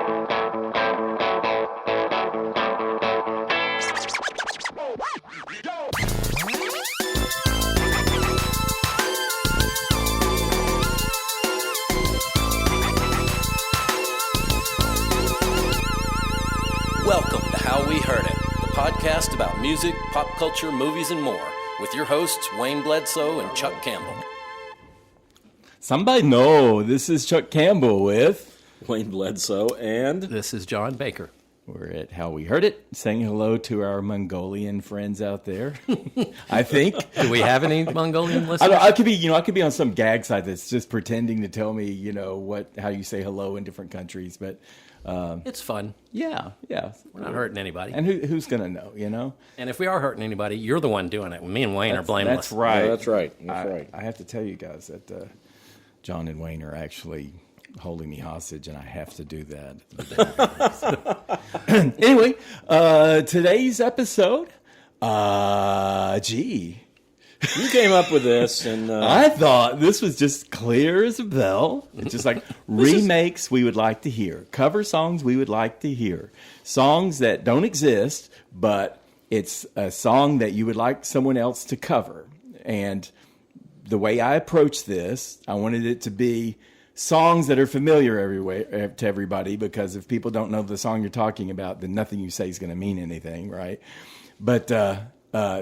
Welcome to How We Heard It, the podcast about music, pop culture, movies, and more, with your hosts Wayne Bledsoe and Chuck Campbell. Somebody know this is Chuck Campbell with Wayne Bledsoe, and This is John Baker. we're at How We Heard It, saying hello to our Mongolian friends out there. I think. Do we have any Mongolian listeners? I could be on some gag site that's just pretending to tell me, how you say hello in different countries, but It's fun. yeah. We're not hurting anybody. And who's gonna know? And if we are hurting anybody, you're the one doing it. Me and Wayne are blameless. That's right. Yeah, that's right. I have to tell you guys that John and Wayne are actually holding me hostage, and I have to do that. Anyway, today's episode, You came up with this, and I thought this was just clear as a bell. It's just like remakes we would like to hear, cover songs we would like to hear, songs that don't exist, but it's a song that you would like someone else to cover. And the way I approached this, I wanted it to be songs that are familiar to everybody, because if people don't know the song you're talking about, then nothing you say is going to mean anything, right? But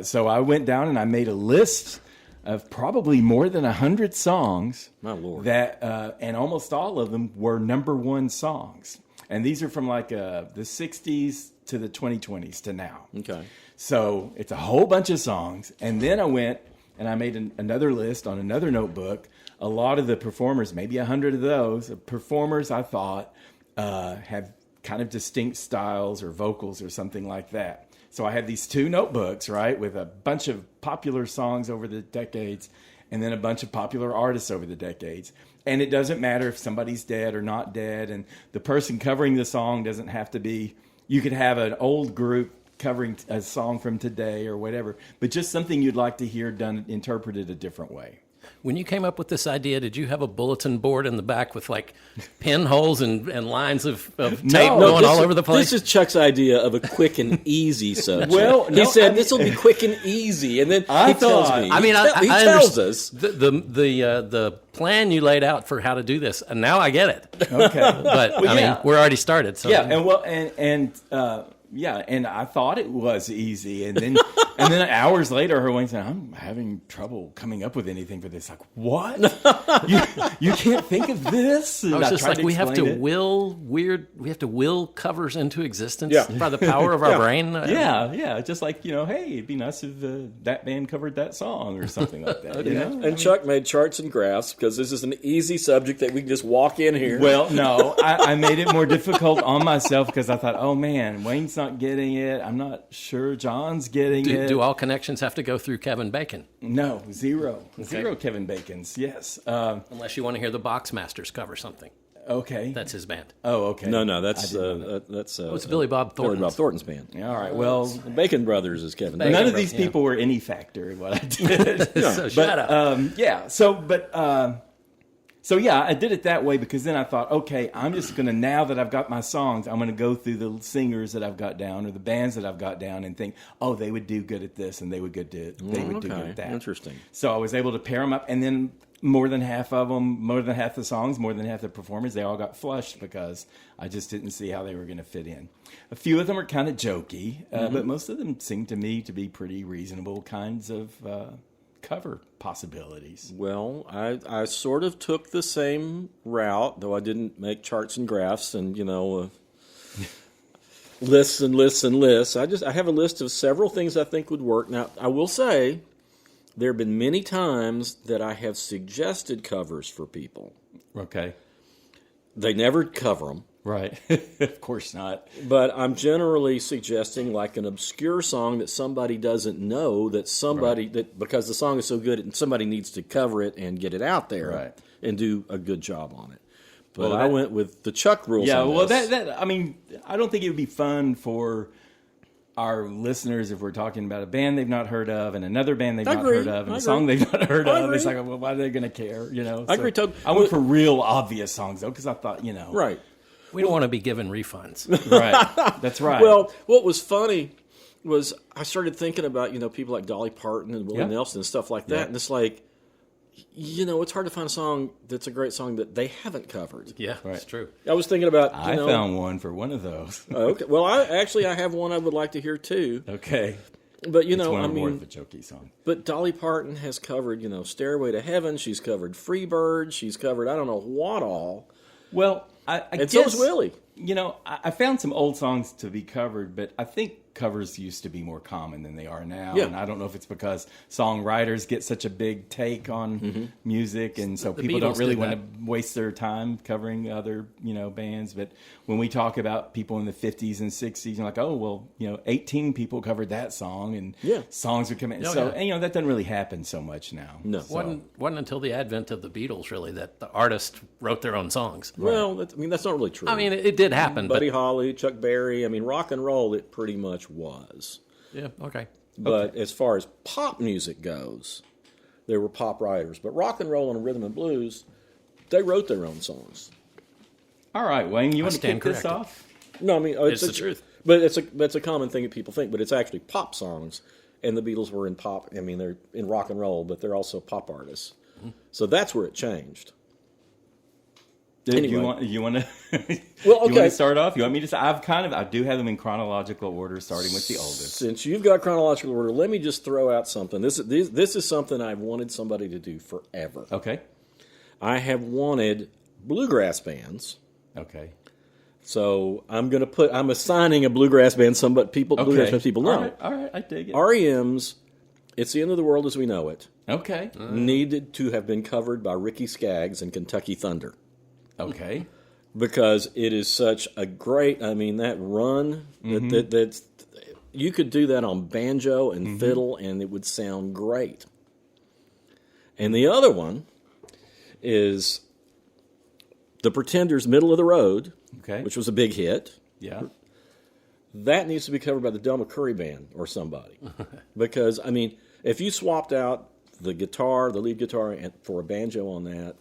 so I went down and I made a list of probably more than 100 songs. My Lord. That and almost all of them were number one songs. And these are from like the 60s to the 2020s to now. okay. So it's a whole bunch of songs. And then I went and I made another list on another notebook. A lot of the performers, maybe 100 of those, performers I thought have kind of distinct styles or vocals or something like that. So I had these two notebooks, right, with a bunch of popular songs over the decades and then a bunch of popular artists over the decades. And it doesn't matter if somebody's dead or not dead, and the person covering the song doesn't have to be, you could have an old group covering a song from today or whatever, but just something you'd like to hear done, interpreted a different way. When you came up with this idea, did you have a bulletin board in the back with like pinholes and lines of tape going all over the place? This is Chuck's idea of a quick and easy subject. Well, he said this will be quick and easy, and then he tells me. He tells us the plan you laid out for how to do this, and now I get it. Okay, But I mean, we're already started. So and I thought it was easy, and then hours later, her Wayne said, "I'm having trouble coming up with anything for this." Like, what? you can't think of this? And I was just like, we have to will covers into existence by the power of our brain. Yeah, just like, hey, it'd be nice if that band covered that song or something like that. And Chuck made charts and graphs because this is an easy subject that we can just walk in here. Well, no, I made it more difficult on myself because I thought, oh man, Wayne's not getting it. I'm not sure John's getting it. Do all connections have to go through Kevin Bacon? No, zero. Okay. Zero Kevin Bacons, yes. Unless you want to hear the Boxmasters cover something. Okay. That's his band. Oh, okay. No, that's It's Billy Bob Thornton's. Billy Bob Thornton's band. All right, well, The Bacon Brothers is Kevin. none of these people were any factor in what I did. So shut up. So I did it that way because then I thought, okay, I'm just going to, now that I've got my songs, I'm going to go through the singers that I've got down or the bands that I've got down and think, oh, they would do good at this and they would do good at that. Interesting. So I was able to pair them up, and then more than half the songs, more than half the performers, they all got flushed because I just didn't see how they were going to fit in. A few of them are kind of jokey, but most of them seem to me to be pretty reasonable kinds of cover possibilities. Well, I sort of took the same route, though I didn't make charts and graphs and, lists and lists and lists. I have a list of several things I think would work. Now, I will say there have been many times that I have suggested covers for people. Okay. They never cover them. Right. Of course not. But I'm generally suggesting like an obscure song that somebody doesn't know, that because the song is so good and somebody needs to cover it and get it out there and do a good job on it. But I went with the Chuck rules. Yeah, on well, this. I don't think it would be fun for our listeners if we're talking about a band they've not heard of and another band they've not heard of and a song they've not heard of. It's like, well, why are they going to care? I agree. I went for real obvious songs though because I thought, Right. We don't want to be given refunds. Right. That's right. Well, what was funny was I started thinking about, people like Dolly Parton and Willie Yeah. Nelson and stuff like that. Yeah. And it's like, it's hard to find a song that's a great song that they haven't covered. Yeah, Right. it's true. I was thinking about, I found one for one of those. Okay. Well, I have one I would like to hear too. Okay. But, It's one more of a jokey song. but Dolly Parton has covered, Stairway to Heaven. She's covered Freebird. She's covered I don't know what all. Well, I And guess, so is Willie. I found some old songs to be covered, but I think covers used to be more common than they are now. Yeah. And I don't know if it's because songwriters get such a big take on music, and so The people don't Beatles really did want that. to waste their time covering other, bands. But when we talk about people in the 50s and 60s, you're like, oh, well, 18 people covered that song, and Yeah. songs would come in. Oh, so, yeah. and, that doesn't really happen so much now. No. So, Wasn't until the advent of the Beatles, really, that the artist wrote their own songs. Well, that's not really true. I mean, it did happen, Buddy but... Holly, Chuck Berry. I mean, rock and roll, it pretty much was. Yeah, okay. But as far as pop music goes, there were pop writers. But rock and roll and rhythm and blues, they wrote their own songs. all right, Wayne, you want to stand kick this corrected. off? No, I mean It's the truth. But that's a common thing that people think. But it's actually pop songs, and the Beatles were in pop. I mean, they're in rock and roll, but they're also pop artists. So that's where it changed. Anyway. You want to? Well, You want okay. to start off? You want me to? I do have them in chronological order, starting with the oldest. Since you've got chronological order, let me just throw out something. This is something I've wanted somebody to do forever. Okay. I have wanted bluegrass bands. Okay. So I'm assigning a bluegrass band. Bluegrass bands people know. All right. I dig it. REM's "It's the End of the World as We Know It" Okay. needed to have been covered by Ricky Skaggs and Kentucky Thunder Okay. because it is such a great. I mean, that run that's you could do that on banjo and fiddle, and it would sound great. And the other one is The Pretenders' "Middle of the Road," Okay. which was a big hit. Yeah. That needs to be covered by the Del McCoury Band or somebody. Because, I mean, if you swapped out the lead guitar, for a banjo on that,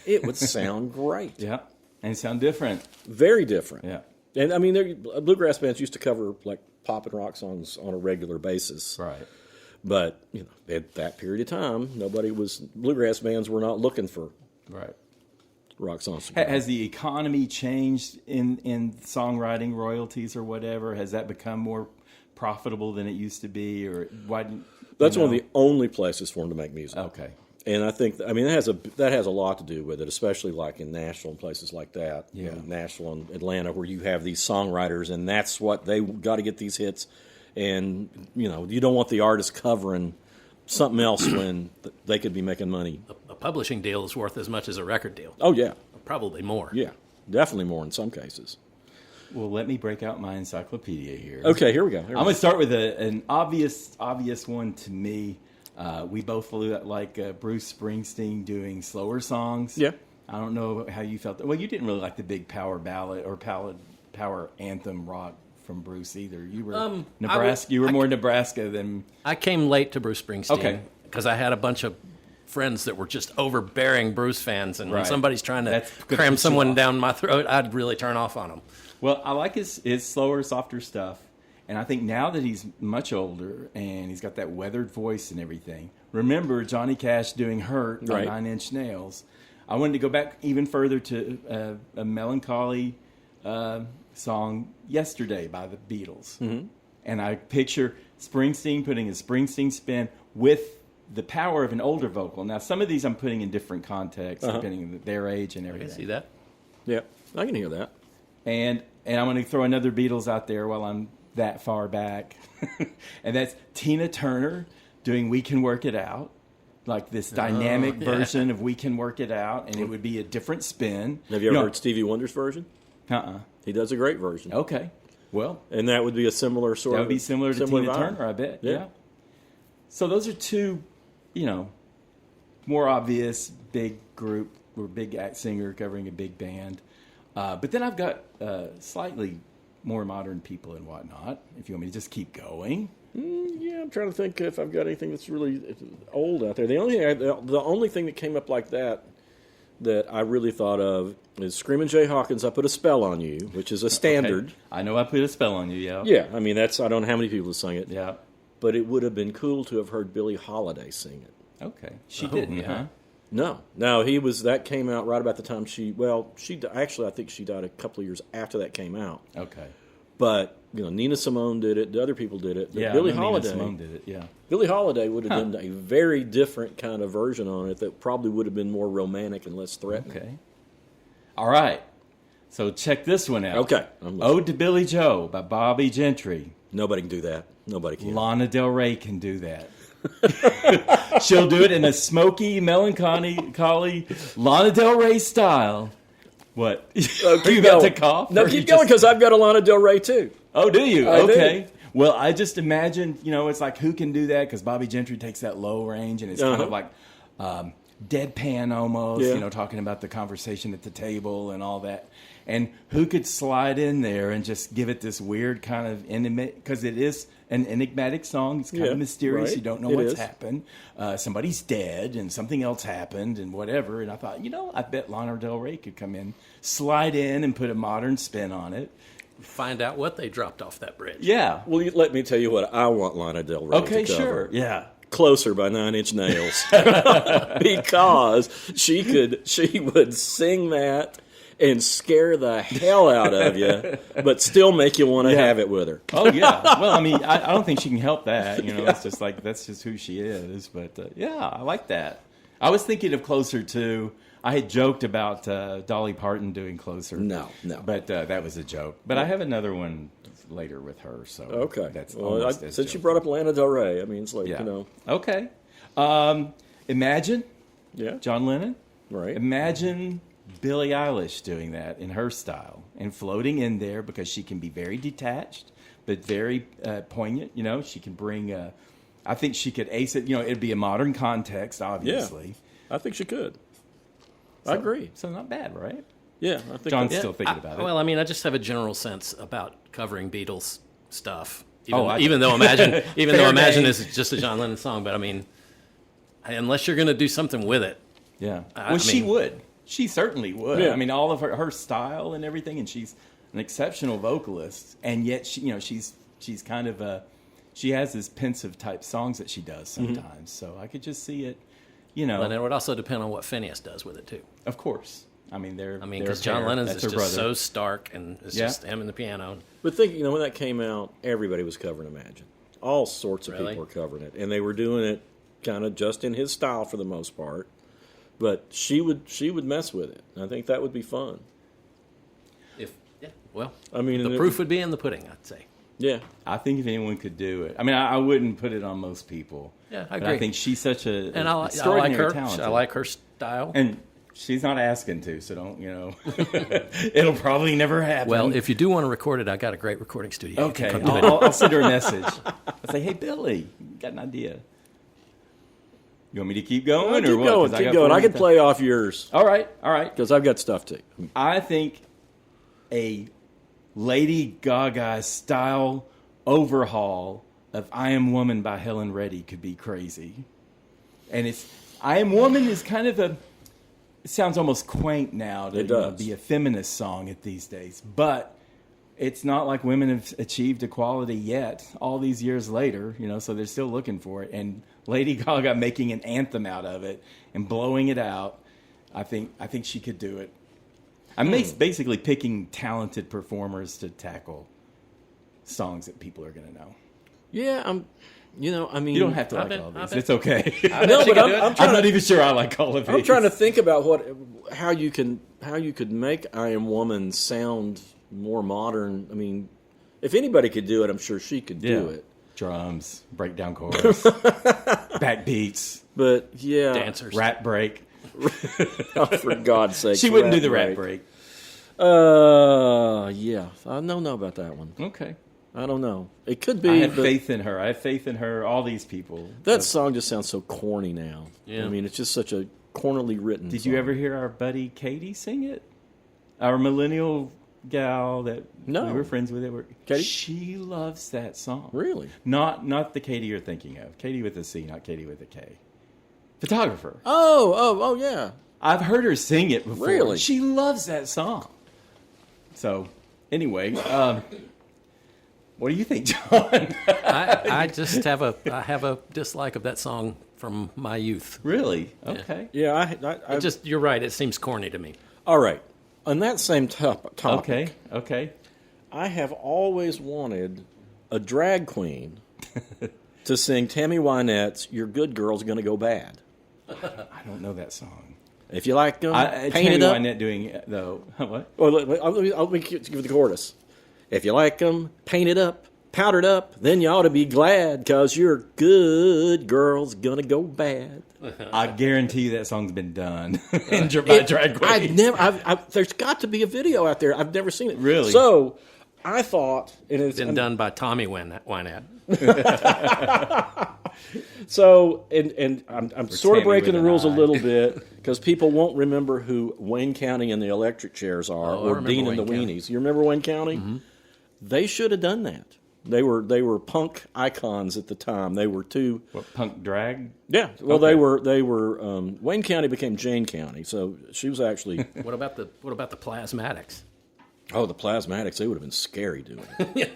it would sound great. Yeah. And sound different. Very different. Yeah. And, I mean, bluegrass bands used to cover, like, pop and rock songs on a regular basis. Right. But, at that period of time, bluegrass bands were not looking for Right. rock songs. Has the economy changed in songwriting royalties or whatever? Has that become more profitable than it used to be, or why? That's one of the only places for them to make music. Okay. And I think, that has a lot to do with it, especially like in Nashville and places like that. Yeah. Nashville and Atlanta, where you have these songwriters, and that's what they got to get these hits. And, you don't want the artist covering something else when they could be making money. A publishing deal is worth as much as a record deal. Oh, yeah. Probably more. Yeah. Definitely more in some cases. Well, let me break out my encyclopedia here. Okay, here we go. I'm going to start with an obvious one to me. We both like Bruce Springsteen doing slower songs. Yeah. I don't know how you felt. Well, you didn't really like the big power ballad or power anthem rock from Bruce either. You were Nebraska. You were more Nebraska than. I came late to Bruce Springsteen. Okay. Because I had a bunch of friends that were just overbearing Bruce fans, and when Right. somebody's trying to That's gonna cram put you someone off. down my throat, I'd really turn off on them. Well, I like his slower, softer stuff. And I think now that he's much older and he's got that weathered voice and everything, remember Johnny Cash doing Hurt Right. on 9 Inch Nails. I wanted to go back even further to a melancholy song, Yesterday by the Beatles. Mm-hmm. And I picture Springsteen putting a Springsteen spin with the power of an older vocal. Now, some of these I'm putting in different contexts, depending on their age and I everything. see that. Yeah, I can hear that. And I'm going to throw another Beatles out there while I'm that far back. And that's Tina Turner doing We Can Work It Out. Like this dynamic version of We Can Work It Out. And it would be a different spin. Have you ever heard Stevie Wonder's version? Uh-uh. He does a great version. Okay. Well, And that would be a similar sort that of... would be similar to Tina vibe. Turner, I bet. Yeah. Yeah. So those are two, more obvious big group or big singer covering a big band. But then I've got slightly more modern people and whatnot, if you want me to just keep going. Yeah, I'm trying to think if I've got anything that's really old out there. The only thing that came up like that that I really thought of is Screamin' Jay Hawkins, I Put a Spell on You, which is a standard. Okay. I know I Put a Spell on You, yeah. Yeah, I mean, I don't know how many people have sung it. Yeah. But it would have been cool to have heard Billie Holiday sing it. Okay. She didn't, huh? No, that came out right about the time actually, I think she died a couple of years after that came out. Okay. But, Nina Simone did it, the other people did it. But Billie Holiday, Nina Simone did it, yeah. Billie Holiday would have done a very different kind of version on it that probably would have been more romantic and less threatening. Okay. All right. So check this one out. Okay. Ode to Billy Joe by Bobby Gentry. Nobody can do that. Nobody can. Lana Del Rey can do that. She'll do it in a smoky, melancholy Lana Del Rey style. What? Are you about to cough? No, keep going, because I've got a Lana Del Rey, too. Oh, do you? I okay. do. Well, I just imagine, it's like, who can do that? Because Bobby Gentry takes that low range, and it's kind of like deadpan almost, talking about the conversation at the table and all that. And who could slide in there and just give it this weird kind of intimate, because it is an enigmatic song. It's kind of mysterious. Right. You don't know what's happened. Somebody's dead and something else happened and whatever. And I thought, I bet Lana Del Rey could come in, slide in and put a modern spin on it. Find out what they dropped off that bridge. Yeah. Well, let me tell you what I want Lana Del Rey to cover. Okay, sure. Yeah. Closer by 9 Inch Nails. Because she would sing that and scare the hell out of you, but still make you want to have it with her. Oh, yeah. Well, I mean, I don't think she can help that. It's just like, that's just who she is. But, I like that. I was thinking of Closer, too. I had joked about Dolly Parton doing Closer. No. But that was a joke. But I have another one later with her. So okay. That's since you brought up Lana Del Rey, I mean, it's like, Okay. Imagine. Yeah. John Lennon. Right. Imagine Billie Eilish doing that in her style and floating in there, because she can be very detached but very poignant. She can bring I think she could ace it. It'd be a modern context, obviously. Yeah, I think she could. So, I agree. So not bad, right? Yeah, I think John's still thinking about it. Well, I mean, I just have a general sense about covering Beatles stuff. Even even though Imagine is just a John Lennon song, but I mean, unless you're going to do something with it. Yeah. She would. She certainly would. Yeah. I mean, all of her style and everything, and she's an exceptional vocalist, and yet she's kind of she has this pensive type songs that she does sometimes. So I could just see it. And it would also depend on what Phineas does with it too. Of course. I mean, because John Lennon's is just so stark, and it's just him and the piano. But think, when that came out, everybody was covering Imagine. All sorts of people were covering it, and they were doing it kind of just in his style for the most part. But she would mess with it. I think that would be fun. I mean, the proof would be in the pudding, I'd say. Yeah, I think if anyone could do it, I mean, I wouldn't put it on most people. Yeah, I agree. But I think she's such a and I extraordinary like her. talent. I like her style. And she's not asking to, so don't, it'll probably never happen. Well, if you do want to record it, I got a great recording studio. Okay, I'll send her a message. I'll say, hey, Billy, you got an idea? You want me to keep going? Keep going, keep going. I can play off yours. All right. Because I've got stuff too. I think a Lady Gaga style overhaul of I Am Woman by Helen Reddy could be crazy. And I Am Woman is kind of it sounds almost quaint now to be a feminist song at these days. But it's not like women have achieved equality yet, all these years later, so they're still looking for it. And Lady Gaga making an anthem out of it and blowing it out, I think she could do it. I'm basically picking talented performers to tackle songs that people are going to know. Yeah, I mean, you don't have to like all these. It's okay. No, but I'm not even sure I like all of these. I'm trying to think about how you could make I Am Woman sound more modern. I mean, if anybody could do it, I'm sure she could do it. Drums, breakdown chorus, backbeats, but dancers, rat break. Oh, for God's sake, she wouldn't do the rat break. Yeah, I don't know about that one. Okay, I don't know. It could be. I have faith in her. I have faith in her. All these people. That song just sounds so corny now. Yeah. I mean, it's just such a cornily written. Did you ever hear our buddy Katie sing it? Our millennial gal that we were friends with. Katie? She loves that song. Really? Not the Katie you're thinking of. Katie with a C, not Katie with a K. photographer. Oh, yeah. I've heard her sing it before. Really? She loves that song. So, anyway, what do you think, John? I just have a dislike of that song from my youth. Really? Okay. Yeah, You're right. It seems corny to me. all right. On that same topic, Okay. I have always wanted a drag queen to sing Tammy Wynette's "Your Good Girl's Gonna Go Bad." I don't know that song. If you like them, paint Tammy it up. Wynette doing though. What? Well, let me give the chorus. If you like them, paint it up, powdered up, then you ought to be glad, 'cause your good girl's gonna go bad. I guarantee you that song's been done by drag queens. There's got to be a video out there. I've never seen it. Really? So I thought, and it's Been done by Tommy Wynette. So, and I'm sort of Tammy breaking with the an rules a eye. little bit because people won't remember who Wayne County and the Electric Chairs are, I or remember Dean and the Wayne County. Weenies. You remember Wayne County? Mm-hmm. They should have done that. They were punk icons at the time. They were two. What, punk drag? Yeah. Well, Okay. they were. Wayne County became Jane County, so she was actually. What about the Plasmatics? Oh, the Plasmatics. They would have been scary doing it.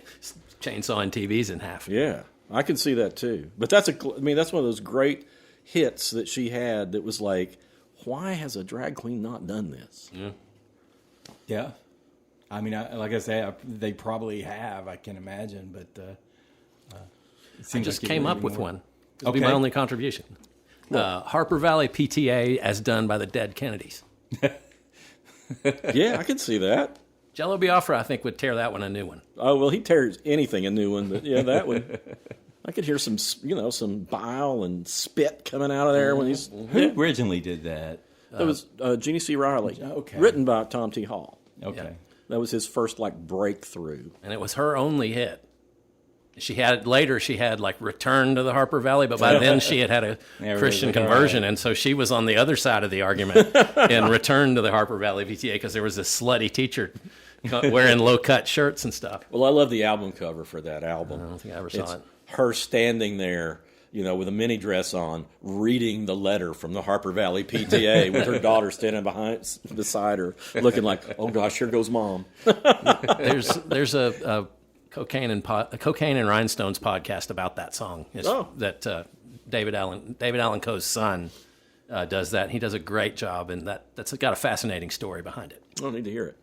Chainsawing TVs in half. Yeah, I can see that too. But that's one of those great hits that she had that was like, why has a drag queen not done this? Yeah. I mean, like I say, they probably have. I can imagine, but I just came up with one. This would be Okay. my only contribution. Harper Valley PTA as done by the Dead Kennedys. Yeah, I can see that. Jello Biafra, I think, would tear that one a new one. Oh, well, he tears anything a new one, but yeah, that one. I could hear some bile and spit coming out of there when he's. Who originally did that? That was Jeannie C. Riley. Okay. Written by Tom T. Hall. Okay. Yeah. That was his first breakthrough. And it was her only hit. She had Return to the Harper Valley, but by then she had a Yeah, Christian really, conversion, right. and so she was on the other side of the argument in Return to the Harper Valley PTA because there was this slutty teacher wearing low-cut shirts and stuff. Well, I love the album cover for that album. I don't think I ever saw It's it. her standing there, with a mini dress on, reading the letter from the Harper Valley PTA with her daughter standing beside her, looking like, oh gosh, here goes mom. There's a Cocaine and Rhinestones podcast about that song. That David Allen Coe's son does that. He does a great job, and that's got a fascinating story behind it. I don't need to hear it.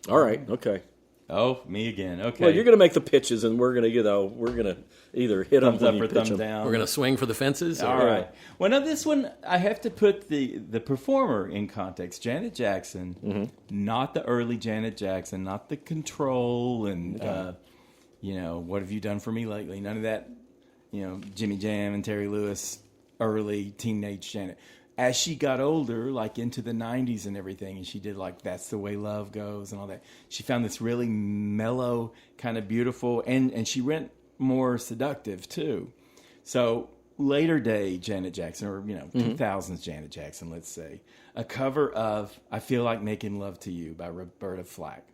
All right, okay. Oh, me again. Okay. Well, you're going to make the pitches, and we're going to either hit them thumbs when up you or pitch thumbs them. down. We're gonna swing for the fences. All right. Well, now this one, I have to put the performer in context. Janet Jackson, not the early Janet Jackson, not the Control, and what have you done for me lately? None of that. Jimmy Jam and Terry Lewis, early teenage Janet. As she got older, like into the 90s and everything, and she did That's the Way Love Goes and all that, she found this really mellow, kind of beautiful, and she went more seductive too. So later day Janet Jackson, or 2000s Janet Jackson, let's say, a cover of I Feel Like Making Love to You by Roberta Flack.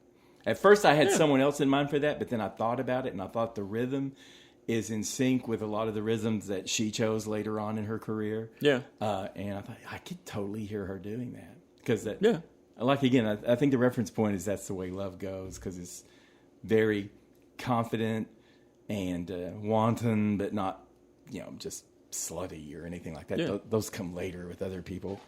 At first I had someone else in mind for that, but then I thought about it, and I thought the rhythm is in sync with a lot of the rhythms that she chose later on in her career. Yeah. And I thought I could totally hear her doing that. Because I think the reference point is That's the Way Love Goes, because it's very confident and wanton, but not, just slutty or anything like that. Yeah. Those come later with other people.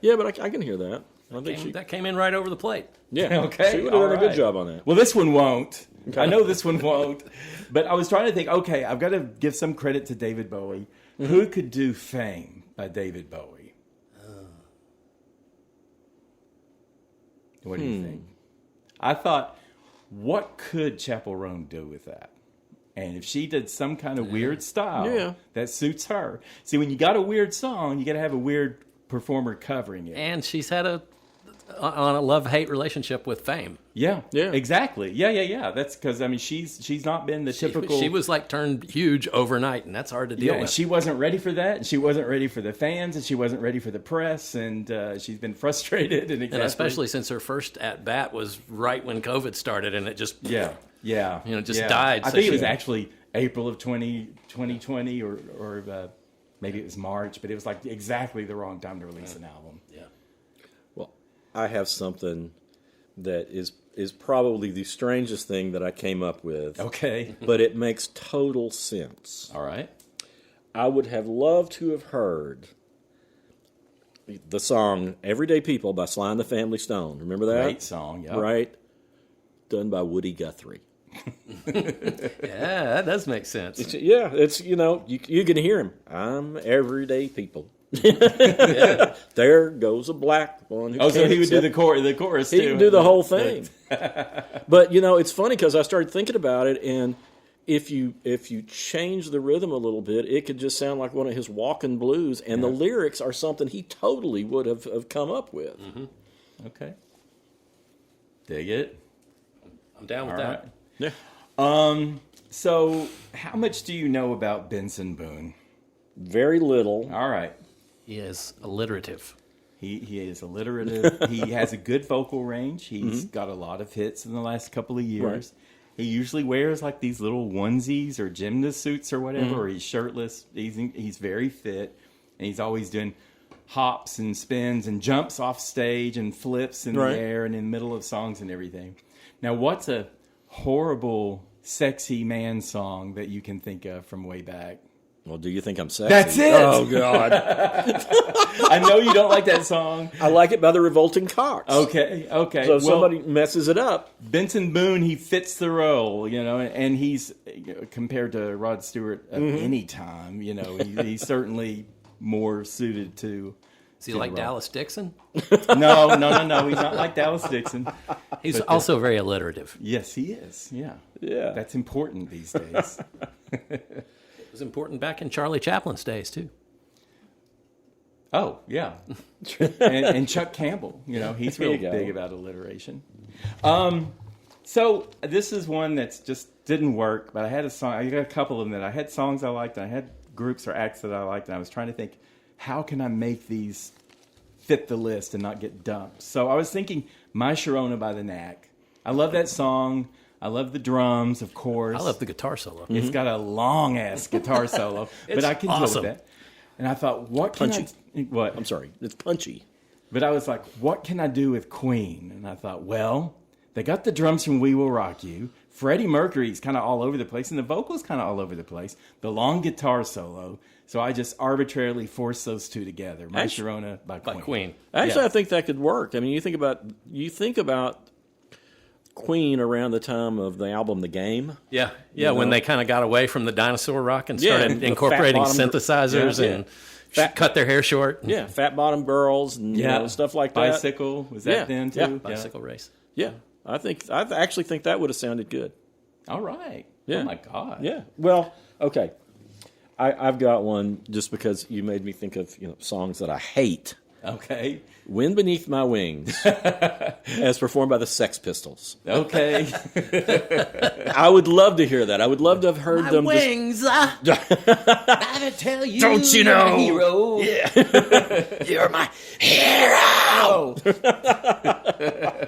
Yeah, but I can hear that. I think That came in right over the plate. Yeah. Okay, She would have done a all good right. job on that. Well, this one won't. I know this one won't. But I was trying to think, okay, I've got to give some credit to David Bowie. Who could do Fame by David Bowie? What do you think? I thought, what could Chapel Roan do with that? And if she did some kind of weird style that suits her. See, when you got a weird song, you got to have a weird performer covering it. And she's had a love-hate relationship with Fame. Yeah, Yeah. exactly. Yeah. That's because she's not been the typical. She was turned huge overnight, and that's hard to deal and with. she wasn't ready for that, and she wasn't ready for the fans, and she wasn't ready for the press, and she's been frustrated and And especially since her first at-bat was right when COVID started, and it just died. I I think it was actually April of 2020 or maybe it was March, but it was like exactly the wrong time to release an album. Yeah. Well, I have something that is probably the strangest thing that I came up with. Okay. But it makes total sense. All right. I would have loved to have heard the song Everyday People by Sly and the Family Stone. Remember that? Great song, yeah. Right? Done by Woody Guthrie. Yeah, that does make sense. It's you can hear him. I'm everyday people. There goes a black one. Who So he would do the chorus too. He would do the whole thing. But it's funny because I started thinking about it, and if you change the rhythm a little bit, it could just sound like one of his walking blues, and the lyrics are something he totally would have come up with. Mm-hmm. Okay. Dig it. I'm down with All that. right. Yeah. So how much do you know about Benson Boone? Very little. All right. He is alliterative. He is alliterative. He has a good vocal range. He's got a lot of hits in the last couple of years. Right. He usually wears like these little onesies or gymnast suits or whatever, or he's shirtless. He's very fit, and he's always doing hops and spins and jumps off stage and flips in the air and in the middle of songs and everything. Now, what's a horrible, sexy man song that you can think of from way back? Well, do you think I'm sexy? That's it! Oh, God. I know you don't like that song. I like it by the Revolting Cocks. Okay. So if somebody messes it up. Benson Boone, he fits the role, and he's, compared to Rod Stewart of any time, he's certainly more suited to... Is he like Dallas Dixon? No. He's not like Dallas Dixon. He's also very alliterative. Yes, he is. Yeah. Yeah. That's important these days. It was important back in Charlie Chaplin's days, too. Oh, yeah. and Chuck Campbell, he's real big about alliteration. So this is one that's just didn't work, but I had a song. I got a couple of them that I had songs I liked, and I had groups or acts that I liked, and I was trying to think, how can I make these fit the list and not get dumped? So I was thinking My Sharona by the Knack. I love that song. I love the drums, of course. I love the guitar solo. It's got a long-ass guitar solo, but I can deal with that. And I thought, what I'm sorry. It's punchy. But I was like, what can I do with Queen? And I thought, well, they got the drums from We Will Rock You. Freddie Mercury's kind of all over the place, and the vocals kind of all over the place. The long guitar solo. So I just arbitrarily forced those two together. My Sharona by Queen. Actually, I think that could work. I mean, you think about Queen around the time of the album The Game. Yeah, when they kind of got away from the dinosaur rock and started incorporating synthesizers and cut their hair short. Yeah, Fat Bottom Girls and stuff like that. Bicycle, was that then too? Yeah, Bicycle Race. Yeah, I actually think that would have sounded good. All right. Yeah. Oh my God. Yeah. Well, okay. I've got one just because you made me think of songs that I hate. Okay. Wind Beneath My Wings, as performed by the Sex Pistols. Okay. I would love to hear that. I would love to have heard them. Wings, I tell you, don't you know, hero? Yeah. You're my hero.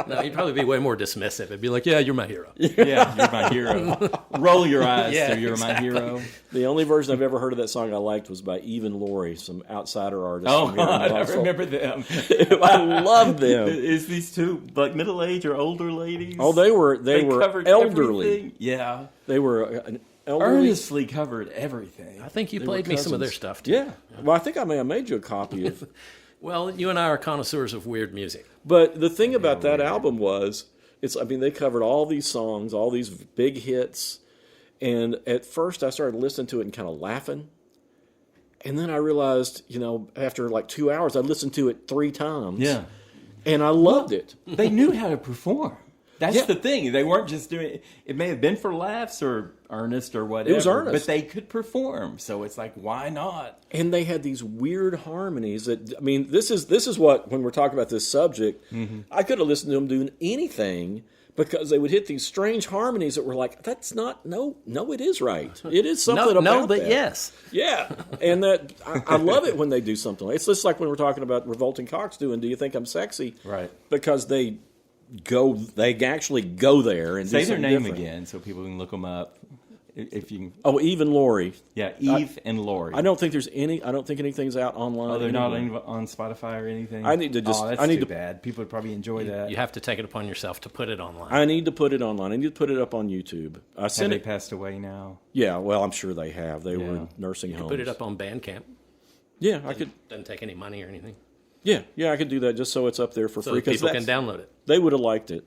No, you'd probably be way more dismissive. It'd be like, yeah, you're my hero. Yeah, you're my hero. Roll your eyes. Yeah, so you're my hero. The only version I've ever heard of that song I liked was by Even Laurie, some outsider artist. Oh, I remember them. I love them. Is these two like middle age or older ladies? Oh, they were covered elderly. Everything. Yeah, they were an elderly. Earnestly covered everything. I think you played me some of their stuff too. Yeah. Well, I think I may have made you a copy of. Well, you and I are connoisseurs of weird music. But the thing about that album was, they covered all these songs, all these big hits, and at first I started listening to it and kind of laughing. And then I realized, after like 2 hours, I listened to it 3 times. Yeah. And I loved it. They knew how to perform. That's the thing. They weren't just doing it. It may have been for laughs or earnest or whatever. It was earnest. But they could perform. So it's like, why not? And they had these weird harmonies that, this is what, when we're talking about this subject, I could have listened to them doing anything because they would hit these strange harmonies that were like, that's not, no, it is right. It is something about but that. yes. Yeah. And that, I love it when they do something. It's just like when we're talking about Revolting Cocks doing Do You Think I'm Sexy? Right. Because they actually go there and say do their something name different. again so people can look them up. If you can. Oh, Eve and Lori. Yeah, Eve and Lori. I don't think there's any. I don't think anything's out online. Oh, they're not anywhere. on Spotify or anything? I need to just. Oh, that's I need too to. bad. People would probably enjoy that. You have to take it upon yourself to put it online. I need to put it online. I need to put it up on YouTube. I Have sent they it. passed away now? Yeah, well, I'm sure they have. They were Yeah. in nursing homes. Put it up on Bandcamp. Yeah, I could. Doesn't take any money or anything. Yeah, I could do that just so it's up there for So free. 'Cause people can download it. They would have liked it.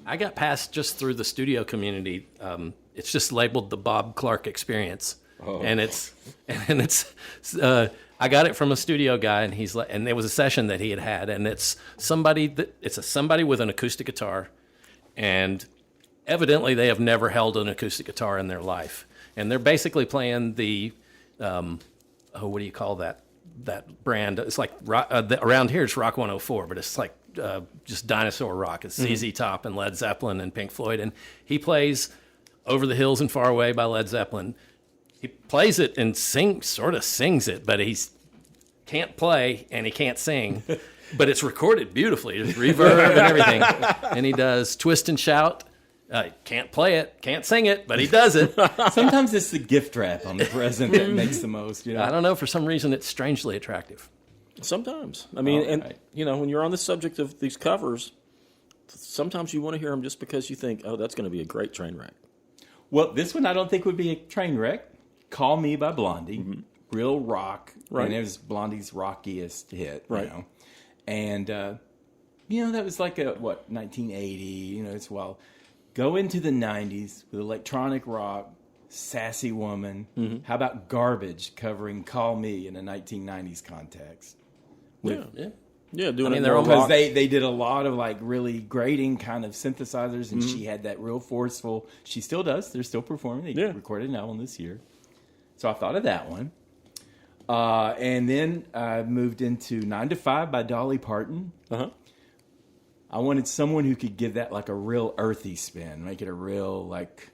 I got passed just through the studio community. It's just labeled the Bob Clark Experience, and it's I got it from a studio guy, and he's like, and there was a session that he had, and it's somebody with an acoustic guitar, and evidently they have never held an acoustic guitar in their life, and they're basically playing the what do you call that brand? It's like around here it's Rock 104, but it's like just dinosaur rock. It's ZZ Top and Led Zeppelin and Pink Floyd, and he plays Over the Hills and Far Away by Led Zeppelin. He plays it and sort of sings it, but he can't play and he can't sing. But it's recorded beautifully. There's reverb and everything. And he does Twist and Shout. Can't play it, can't sing it, but he does it. Sometimes it's the gift wrap on the present that makes the most. You know? I don't know. For some reason, it's strangely attractive. Sometimes. I mean, and right. when you're on the subject of these covers, sometimes you want to hear them just because you think, oh, that's going to be a great train wreck. Well, this one I don't think would be a train wreck. Call Me by Blondie. Real rock. Right. And it was Blondie's rockiest hit. Right. You know? And, that was like 1980. It's wild. Go into the 90s with electronic rock, Sassy Woman. How about Garbage covering Call Me in a 1990s context? Yeah, doing I mean, it they're more almost- Because rock. they did a lot of like really grating kind of synthesizers, and she had that real forceful. She still does. They're still performing. They recorded an album this year, so I thought of that one. And then I moved into 9 to 5 by Dolly Parton. I wanted someone who could give that like a real earthy spin, make it a real like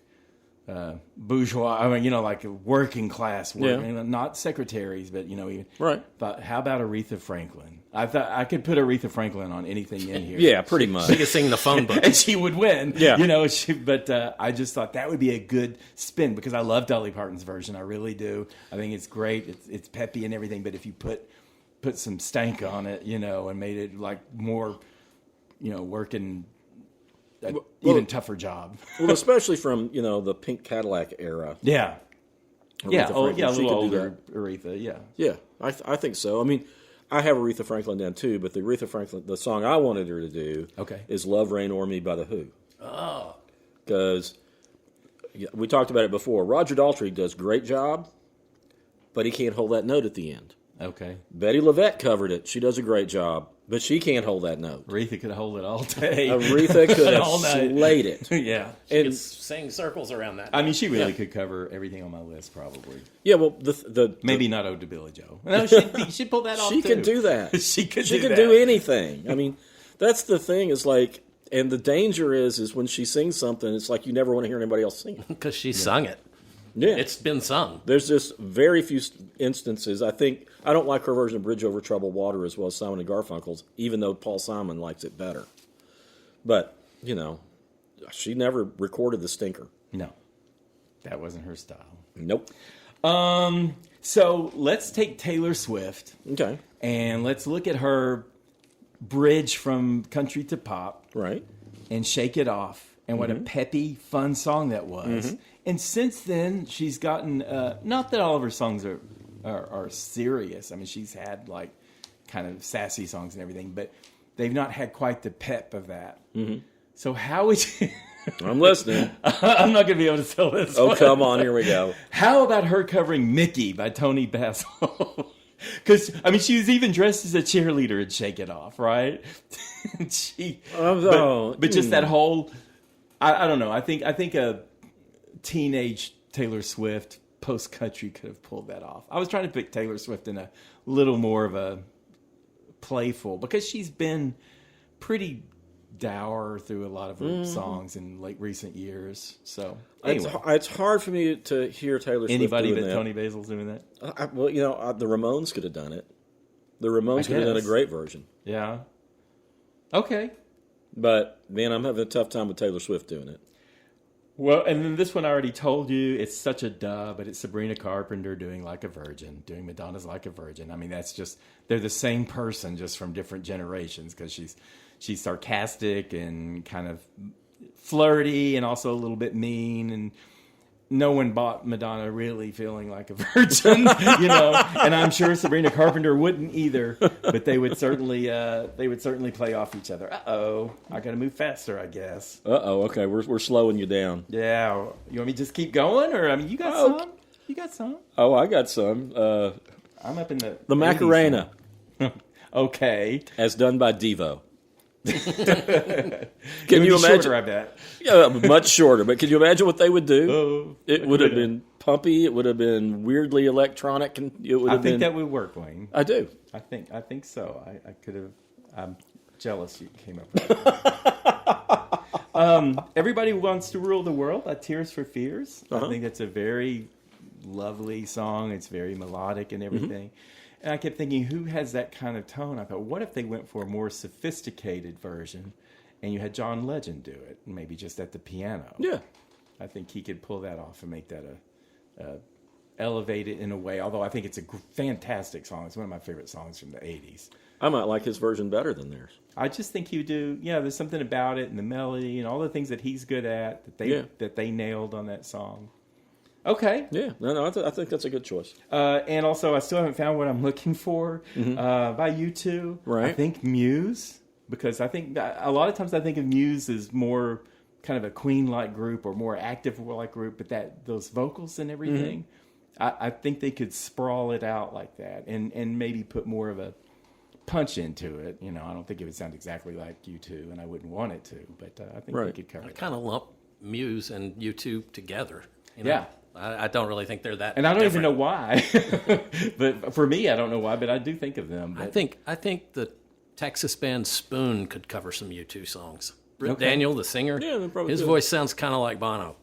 bourgeois. I mean, like a working class work. Yeah. Not secretaries, but even Right. But how about Aretha Franklin? I thought I could put Aretha Franklin on anything in here. Yeah, pretty much. She could sing the phone book. And she would win. Yeah. But I just thought that would be a good spin because I love Dolly Parton's version. I really do. I think it's great. It's peppy and everything. But if you put some stank on it, and made it like more, working an even tougher job. Well, especially from, the Pink Cadillac era. Yeah. Aretha Franklin, a she little could do older Aretha, yeah. Yeah, I think so. I mean, I have Aretha Franklin down too, but the Aretha Franklin, the song I wanted her to do is Love Rain O'er Me by The Who. Oh. Because we talked about it before. Roger Daltrey does a great job, but he can't hold that note at the end. Okay. Betty LaVette covered it. She does a great job, but she can't hold that note. Aretha could hold it all day. Aretha could have All night. slayed it. Yeah. She could sing circles around that. I mean, she really could cover everything on my list, probably. Yeah, well, the Maybe not Ode to Billie Joe. No, she'd pull that off, she too. could do that. She could do anything. I mean, that's the thing. Is like, and the danger is when she sings something, it's like you never want to hear anybody else sing it. Because she sung it. Yeah, It's been sung. there's just very few instances. I don't like her version of Bridge Over Troubled Water as well as Simon and Garfunkel's, even though Paul Simon likes it better. But she never recorded the stinker. No. That wasn't her style. Nope. So let's take Taylor Swift. Okay. And let's look at her bridge from country to pop. Right. And Shake It Off. And what a peppy, fun song that was. And since then, she's gotten, not that all of her songs are serious. I mean, she's had like kind of sassy songs and everything, but they've not had quite the pep of that. So how would you... I'm listening. I'm not going to be able to tell this Oh, one. come on. Here we go. How about her covering Mickey by Tony Basil? Because, I mean, she was even dressed as a cheerleader in Shake It Off, right? But just that whole... I don't know. I think a teenage Taylor Swift post-country could have pulled that off. I was trying to pick Taylor Swift in a little more of a playful... Because she's been pretty dour through a lot of her songs in recent years. So anyway, It's hard for me to hear Taylor Swift anybody doing but that. Tony Basil's doing that. The Ramones could have done it. The Ramones could have done a guess. great version. Yeah. Okay. But man, I'm having a tough time with Taylor Swift doing it. Well, and then this one I already told you, it's such a duh, but it's Sabrina Carpenter doing Like a Virgin, doing Madonna's Like a Virgin. I mean, that's just, they're the same person, just from different generations, because she's sarcastic and kind of flirty and also a little bit mean, and no one bought Madonna really feeling like a virgin, and I'm sure Sabrina Carpenter wouldn't either, but they would certainly play off each other. Uh-oh, I got to move faster, I guess. Uh-oh, okay, we're slowing you down. Yeah, you want me to just keep going, or, I mean, you got some? You got some? Oh, I got some. I'm up in the Macarena. Okay. As done by Devo. Can you imagine? Shorter, I bet. Yeah, much shorter. But can you imagine what they would do? Oh, it would have been pumpy. It would have been weirdly electronic, and it would have been. I think that would work, Wayne. I do. I think so. I could have. I'm jealous you came up with that. Everybody Wants to Rule the World by Tears for Fears. I think that's a very lovely song. It's very melodic and everything. And I kept thinking, who has that kind of tone? I thought, what if they went for a more sophisticated version and you had John Legend do it, maybe just at the piano? Yeah. I think he could pull that off and make that elevate it in a way, although I think it's a fantastic song. It's one of my favorite songs from the 80s. I might like his version better than theirs. I just think you do. Yeah, there's something about it and the melody and all the things that he's good at that they nailed on that song. Okay. Yeah. No, I think that's a good choice. And also, I still haven't found what I'm looking for by U2. Right. I think Muse, because I think a lot of times I think of Muse as more kind of a Queen-like group or more active-like group, but those vocals and everything, I think they could sprawl it out like that and maybe put more of a punch into it. I don't think it would sound exactly like U2, and I wouldn't want it to, but I think they could cover it. I kind of lump Muse and U2 together. Yeah. I don't really think they're that. And I don't different. even know why. But for me, I don't know why, but I do think of them. But. I think the Texas band Spoon could cover some U2 songs. Okay. Daniel, the singer, his voice sounds kind of like Bono.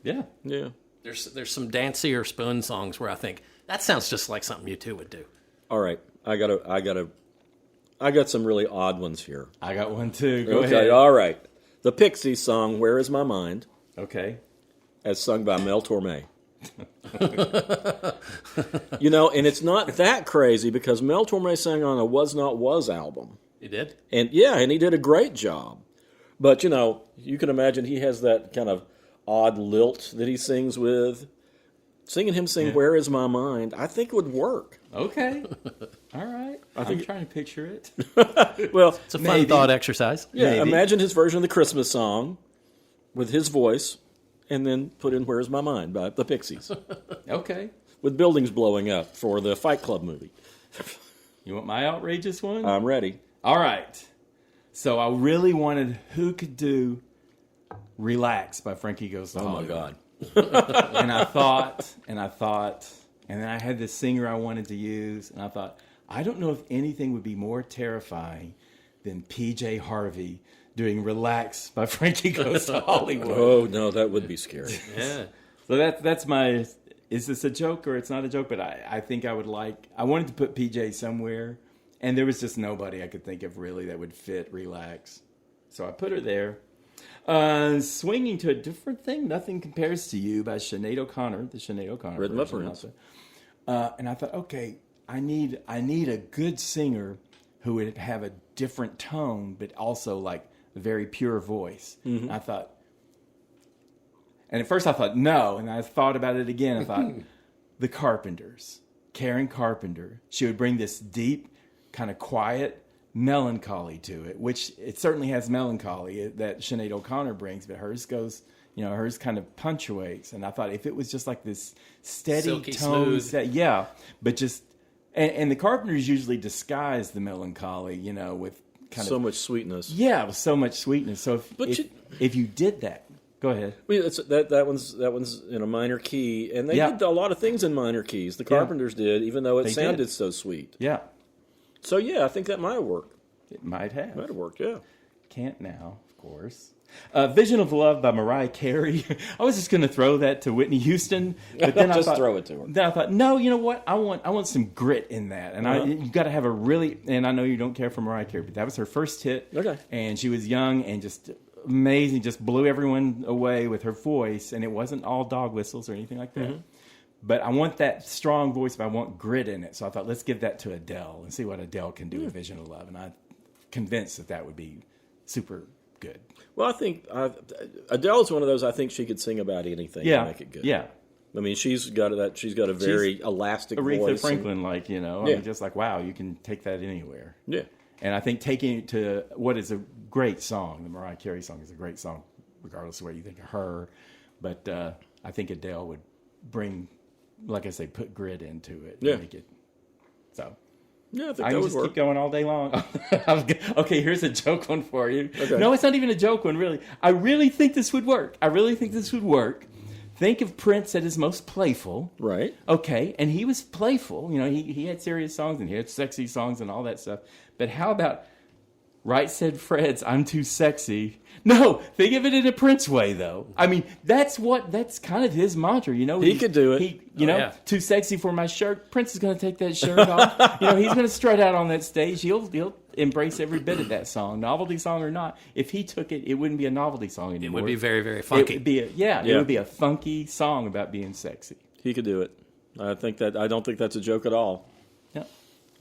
Yeah. Yeah. There's some dancier Spoon songs where I think that sounds just like something U2 would do. All right. I got some really odd ones here. I got one too. Go ahead. All right. The Pixies song "Where Is My Mind," okay, as sung by Mel Torme. And it's not that crazy because Mel Torme sang on a Was Not Was album. He did? And he did a great job. But, you can imagine he has that kind of odd lilt that he sings with. Singing him sing Where Is My Mind, I think would work. Okay. All right. I'm trying to picture it. Well, it's a fun thought exercise. Yeah, maybe. Imagine his version of the Christmas song with his voice. And then put in Where's My Mind by the Pixies. Okay. With buildings blowing up for the Fight Club movie. You want my outrageous one? I'm ready. All right. So I really wanted who could do Relax by Frankie Goes to Hollywood. Oh, my God. and I thought, and then I had this singer I wanted to use, and I thought, I don't know if anything would be more terrifying than PJ Harvey doing Relax by Frankie Goes to Hollywood. Oh, no, that would be scary. Yeah. So that's my, is this a joke or it's not a joke? But I think I wanted to put PJ somewhere, and there was just nobody I could think of really that would fit Relax. So I put her there. Swinging to a different thing, Nothing Compares to You by Sinead O'Connor, the Sinead O'Connor Rhythm of version Prince. And I thought, okay, I need a good singer who would have a different tone, but also like a very pure voice. Mm-hmm. I thought, and at first I thought no, and I thought about it again. I thought the Carpenters, Karen Carpenter, she would bring this deep, kind of quiet melancholy to it, which it certainly has melancholy that Sinead O'Connor brings, but hers goes, hers kind of punctuates. And I thought if it was just like this steady silky tone, smooth. but just, and the Carpenters usually disguise the melancholy, with kind so of much sweetness. Yeah, with so much sweetness. So if you did that, go ahead. Well, that one's in a minor key, and they did a lot of things in minor keys. The Carpenters did, even though it sounded so sweet. Yeah. So I think that might have worked. It might have. Might have worked. Yeah. Can't now, of course. Vision of Love by Mariah Carey. I was just going to throw that to Whitney Houston, but then throw it to her. Then I thought, no, you know what? I want some grit in that, and you got to have a really. And I know you don't care for Mariah Carey, but that was her first hit. Okay. And she was young and just amazing, just blew everyone away with her voice, and it wasn't all dog whistles or anything like that. But I want that strong voice, but I want grit in it. So I thought, let's give that to Adele and see what Adele can do with Vision of Love. And I'm convinced that would be super good. Well, I think Adele's one of those. I think she could sing about anything and make it good. Yeah. I mean, she's got a very elastic Aretha voice. Franklin, I mean, just like, wow, you can take that anywhere. Yeah. And I think taking it to what is a great song, the Mariah Carey song is a great song, regardless of what you think of her. But I think Adele would bring, like I say, put grit into it. And make it. So. Yeah, I think I that can would just work. keep going all day long. Okay, here's a joke one for you. Okay. No, it's not even a joke one, really. I really think this would work. Think of Prince at his most playful. Right. Okay, and he was playful. You know, he had serious songs and he had sexy songs and all that stuff. But how about Right Said Fred's I'm Too Sexy? No, think of it in a Prince way, though. I mean, that's kind of his mantra, you know. He could do it. Too sexy for my shirt. Prince is going to take that shirt off. You know, he's going to strut out on that stage. He'll embrace every bit of that song, novelty song or not. If he took it, it wouldn't be a novelty song anymore. It would be very, very funky. It would be it would be a funky song about being sexy. He could do it. I don't think that's a joke at all. Yeah.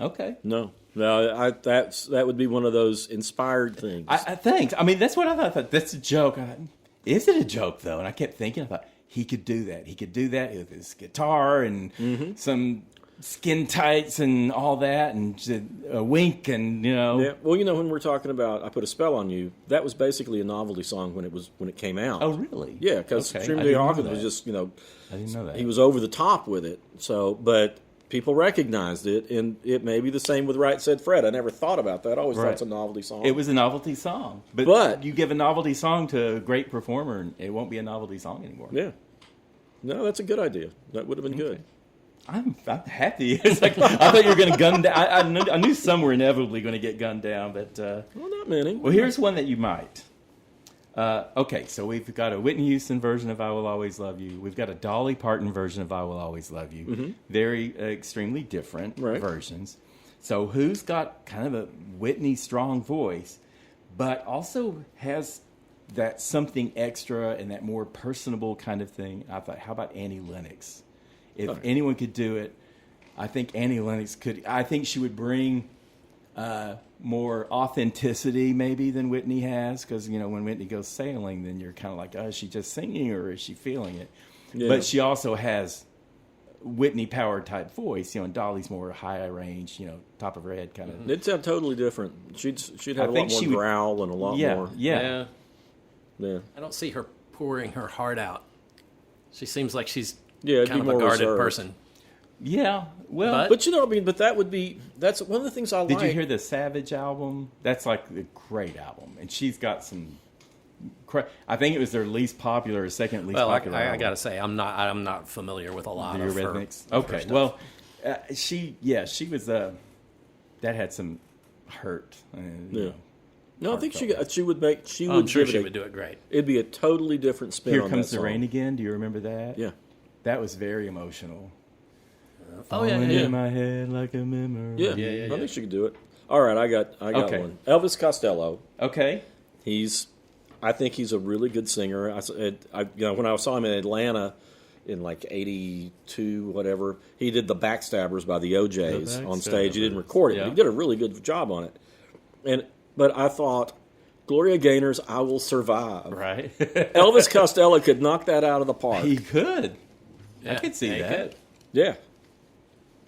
Okay. No, that would be one of those inspired things. Thanks. I mean, that's what I thought. I thought, that's a joke. I thought, is it a joke, though? And I kept thinking, I thought, he could do that. He could do that with his guitar and some skin tights and all that, and a wink and, you know. Yeah. Well, you know, when we're talking about I Put a Spell on You, that was basically a novelty song when it came out. Oh, really? Yeah, because Okay. Extremely Hawkins was just, you know. I didn't know that. He was over the top with it. So, but people recognized it, and it may be the same with Right Said Fred. I never thought about that. I always thought it's a novelty song. It was a novelty song. But you give a novelty song to a great performer, and it won't be a novelty song anymore. Yeah. No, that's a good idea. That would have been good. I'm happy. It's like, I thought you were going to gun down. I knew some were inevitably going to get gunned down, but Well, not many. well, here's one that you might. Okay, so we've got a Whitney Houston version of "I Will Always Love You." We've got a Dolly Parton version of "I Will Always Love You." Very extremely different versions. So who's got kind of a Whitney strong voice, but also has that something extra and that more personable kind of thing? I thought, how about Annie Lennox? If anyone could do it, I think Annie Lennox could. I think she would bring more authenticity maybe than Whitney has, because, you know, when Whitney goes sailing, then you're kind of like, oh, is she just singing or is she feeling it? Yeah. But she also has Whitney power type voice, you know, and Dolly's more high range, you know, top of her head kind of. It'd sound totally different. She'd have a lot more growl and a lot more. Yeah. I don't see her pouring her heart out. She seems like she's kind of a guarded person. Yeah, well, but you know, I mean, that's one of the things I like. Did you hear the Savage album? That's like a great album, and she's got some. I think it was their least popular or second least popular. I gotta say, I'm not familiar with a lot of her rhythmics. Okay, well, she was that had some hurt. No, I think she would make. I'm sure she would do it great. It'd be a totally different spin. Here on Comes that the song. Rain Again. Do you remember that? Yeah, that was very emotional. Falling in my head like a memory. Yeah. I think she could do it. All right, I got one. Elvis Costello. Okay. I think he's a really good singer. When I saw him in Atlanta in like '82, whatever, he did the Backstabbers by the OJs on stage. He didn't record it, but he did a really good job on it. But I thought, Gloria Gaynor's "I Will Survive." Right. Elvis Costello could knock that out of the park. He could. I could see that. Could. Yeah.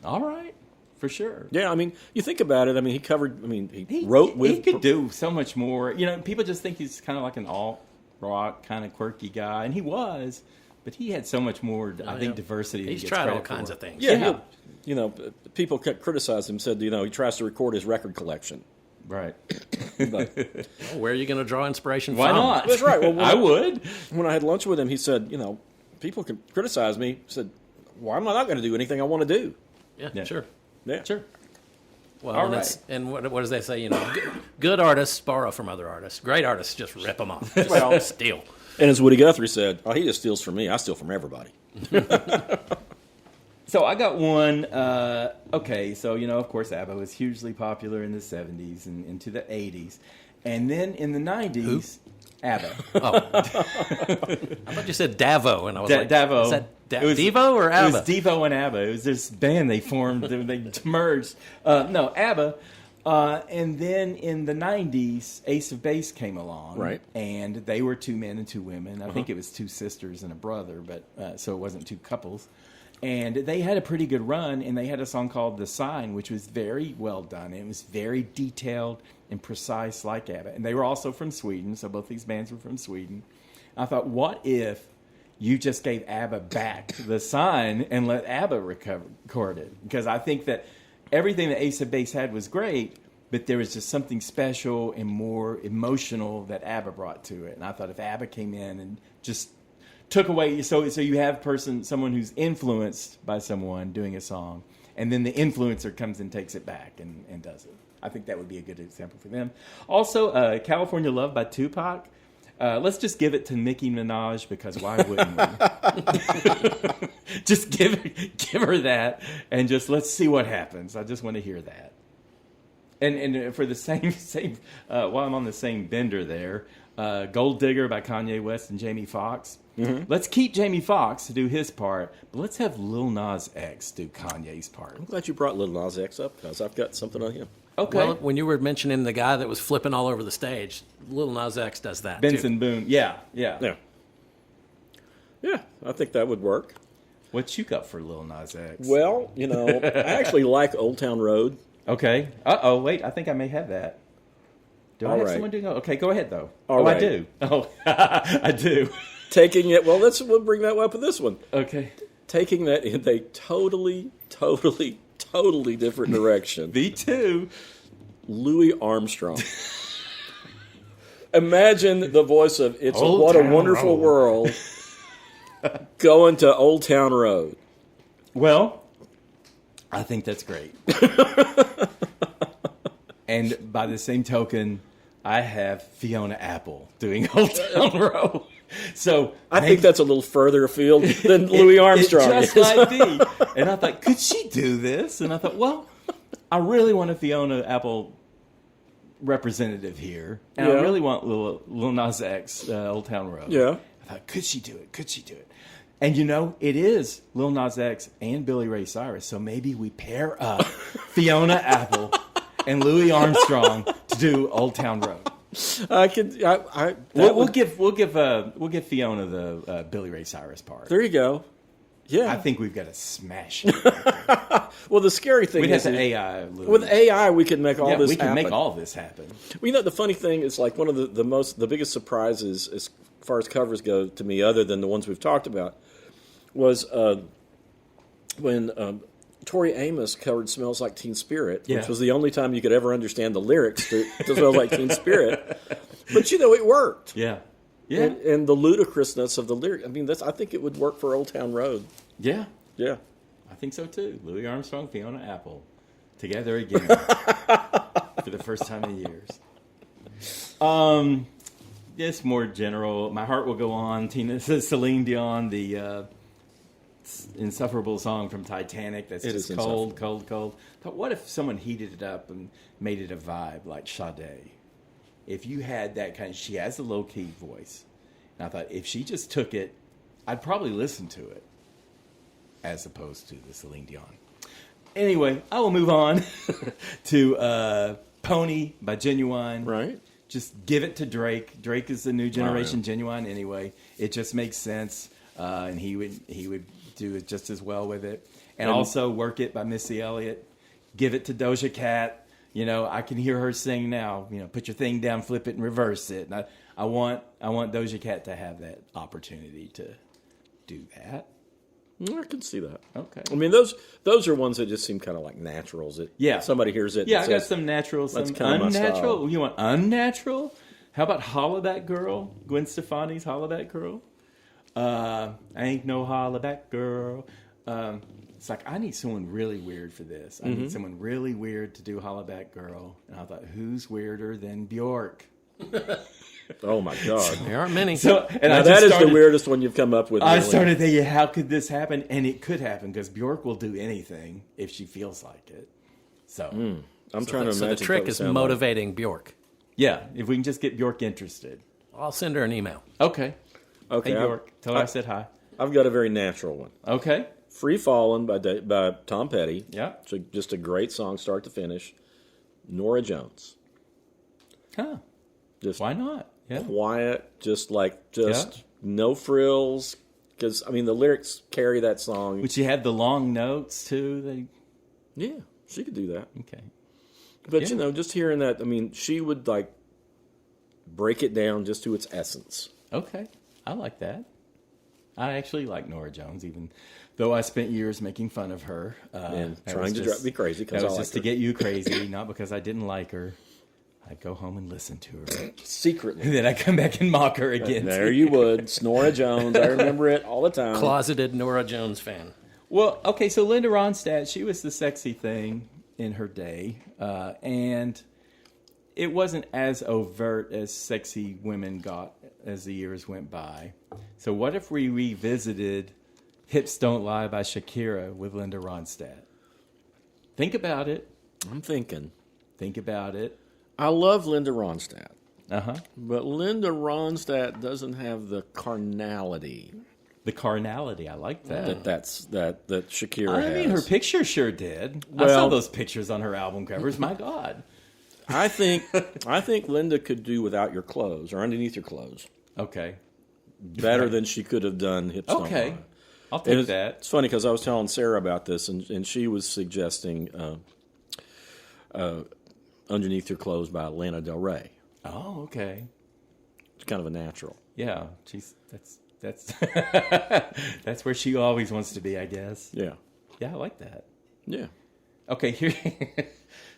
All right. For sure. Yeah, I mean, you think about it. I mean, he covered. I mean, he wrote with. He could do so much more. You know, people just think he's kind of like an alt rock kind of quirky guy, and he was, but he had so much more. I think diversity. He's tried all kinds of things. Yeah. You know, people criticized him. Said, you know, he tries to record his record collection. Right. Where are you going to draw inspiration Why from? not? That's right. Well, I would. When I had lunch with him, he said, you know, people can criticize me. He said, well, I'm not going to do anything I want to do. Yeah, sure. Yeah. Sure. Well, All and, right. and what does they say? You know, good artists borrow from other artists. Great artists just rip them off. Well, Steal. And as Woody Guthrie said, he just steals from me. I steal from everybody. So I got one. Okay, so, you know, of course, ABBA was hugely popular in the 70s and into the 80s. And then in the 90s, ABBA. Oh, I thought you said Davo, and I was like, Davo. Is that Devo or ABBA? It was Devo and ABBA. It was this band they formed. They merged. No, ABBA. And then in the 90s, Ace of Base came along. Right. And they were 2 men and 2 women. I think it was 2 sisters and a brother, but so it wasn't 2 couples. And they had a pretty good run, and they had a song called The Sign, which was very well done. It was very detailed and precise like ABBA. And they were also from Sweden, so both these bands were from Sweden. I thought, what if you just gave ABBA back The Sign and let ABBA record it? Because I think that everything that Ace of Base had was great, but there was just something special and more emotional that ABBA brought to it. And I thought if ABBA came in and just took away, so you have someone who's influenced by someone doing a song, and then the influencer comes and takes it back and does it. I think that would be a good example for them. Also, California Love by Tupac. Let's just give it to Nicki Minaj, because why wouldn't we? Just give her that, and just let's see what happens. I just want to hear that. And for the same while I'm on the same bender there, Gold Digger by Kanye West and Jamie Foxx. Mm-hmm. Let's keep Jamie Foxx to do his part, but let's have Lil Nas X do Kanye's part. I'm glad you brought Lil Nas X up, because I've got something on him. Okay. Well, when you were mentioning the guy that was flipping all over the stage, Lil Nas X does that. Benson too. Boone. Yeah. Yeah, I think that would work. What you got for Lil Nas X? Well, I actually like Old Town Road. Okay. Wait, I think I may have that. Do I have someone doing it? Okay, go ahead, though. Right. I do. Oh, I do. Taking it, we'll bring that up with this one. Okay. Taking that in a totally different direction. Me too. Louis Armstrong. Imagine the voice of "It's Old What a Town Wonderful Road." World" going to Old Town Road. Well, I think that's great. And by the same token, I have Fiona Apple doing Old Town Road. So I think that's a little further afield than Louis Armstrong. It just might be. And I thought, could she do this? And I thought, well, I really want a Fiona Apple representative here, and I really want Lil Nas X, Old Town Road. Yeah. I thought, could she do it? Could she do it? And it is Lil Nas X and Billy Ray Cyrus, so maybe we pair up Fiona Apple and Louis Armstrong to do Old Town Road. We'll give Fiona the Billy Ray Cyrus part. There you go. Yeah, I think we've got to smash it. Well, the scary thing We'd is have to AI. with AI, we could make all this we can happen. make all this happen. Well, the funny thing is, like, one of the biggest surprises as far as covers go to me, other than the ones we've talked about, was when Tori Amos covered "Smells Like Teen Spirit," which was the only time you could ever understand the lyrics to "Smells Like Teen Spirit." But it worked. Yeah. And the ludicrousness of the lyric. I mean, I think it would work for Old Town Road. Yeah. Yeah. I think so too. Louis Armstrong, Fiona Apple, together again for the first time in years. Just more general. My Heart Will Go On. Celine Dion, the insufferable song from Titanic. That's just cold, cold, cold. But what if someone heated it up and made it a vibe like Sade? If you had that she has a low key voice, and I thought if she just took it, I'd probably listen to it, as opposed to the Celine Dion. Anyway, I will move on to Pony by Genuine. Right. Just give it to Drake. Drake is the new generation Genuine anyway. It just makes sense, and he would do it just as well with it. And also Work It by Missy Elliott. Give it to Doja Cat. I can hear her sing now. Put your thing down, flip it, and reverse it. And I want Doja Cat to have that opportunity to do that. I can see that. Okay. I mean, those are ones that just seem kind of like naturals. Somebody hears it. Yeah, I got some natural, some unnatural. You want unnatural? How about Hollaback Girl? Gwen Stefani's Hollaback Girl? I ain't no Hollaback Girl. It's like, I need someone really weird for this. I need someone really weird to do Hollaback Girl. And I thought, who's weirder than Bjork? Oh, my God. There aren't many. That is the weirdest one you've come up with. I started thinking, how could this happen? And it could happen, because Bjork will do anything if she feels like it. So I'm trying to imagine. So the trick is motivating Bjork. Yeah, if we can just get Bjork interested. I'll send her an email. Okay. Okay. Hey, Bjork, tell her I said hi. I've got a very natural one. Okay. Free Fallin' by Tom Petty. Yeah. It's just a great song, start to finish. Nora Jones. Huh. Just Why not? Yeah. quiet, no frills. Because, I mean, the lyrics carry that song. Would she have the long notes, too? Yeah, she could do that. Okay. But, Yeah. just hearing that, I mean, she would, break it down just to its essence. Okay. I like that. I actually like Nora Jones, even though I spent years making fun of her. And that trying was to just- drive me crazy because That I was liked just to her. get you crazy, not because I didn't like her. I'd go home and listen to her. Secretly. And then I'd come back and mock her again. There you would. Nora Jones. I remember it all the time. Closeted Nora Jones fan. Well, okay, so Linda Ronstadt, she was the sexy thing in her day. And it wasn't as overt as sexy women got as the years went by. So what if we revisited Hips Don't Lie by Shakira with Linda Ronstadt? Think about it. I'm thinking. Think about it. I love Linda Ronstadt. Uh-huh. But Linda Ronstadt doesn't have the carnality The carnality, I like that. that Shakira has. I mean, her picture sure did. I saw Well- those pictures on her album covers. My God. I think Linda could do without your clothes or underneath your clothes Okay. better than she could have done Hips Don't Okay. Lie. I'll And take it's, that. it's funny because I was telling Sarah about this, and she was suggesting Underneath Your Clothes by Lana Del Rey. Oh, okay. It's kind of a natural. Yeah, that's that's where she always wants to be, I guess. Yeah. Yeah, I like that. Yeah. Okay, here.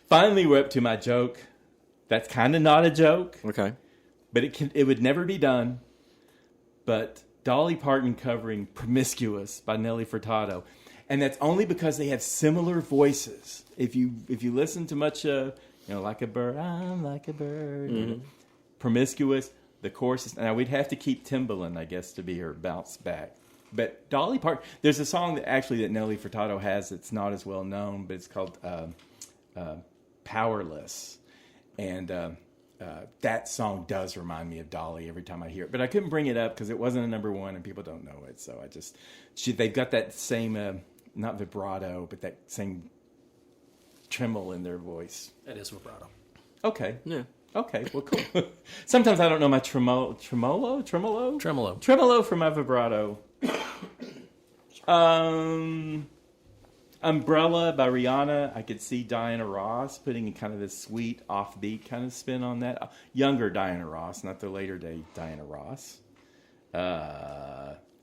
Finally, we're up to my joke. That's kind of not a joke, Okay. but it would never be done. But Dolly Parton covering "Promiscuous" by Nelly Furtado, and that's only because they have similar voices. If you listen to much, like a bird, I'm like a bird. Mm-hmm. "Promiscuous," the chorus is, now we'd have to keep Timbaland, I guess, to be her bounce back. But Dolly Parton, there's a song that Nelly Furtado has that's not as well known, but it's called "Powerless," and that song does remind me of Dolly every time I hear it. But I couldn't bring it up because it wasn't a number one and people don't know it. So they've got that same not vibrato, but that same tremble in their voice. That is vibrato. Okay. Yeah. Okay, well, cool. Sometimes I don't know my tremolo for my vibrato. Umbrella by Rihanna. I could see Diana Ross putting kind of this sweet, offbeat kind of spin on that. Younger Diana Ross, not the later day Diana Ross.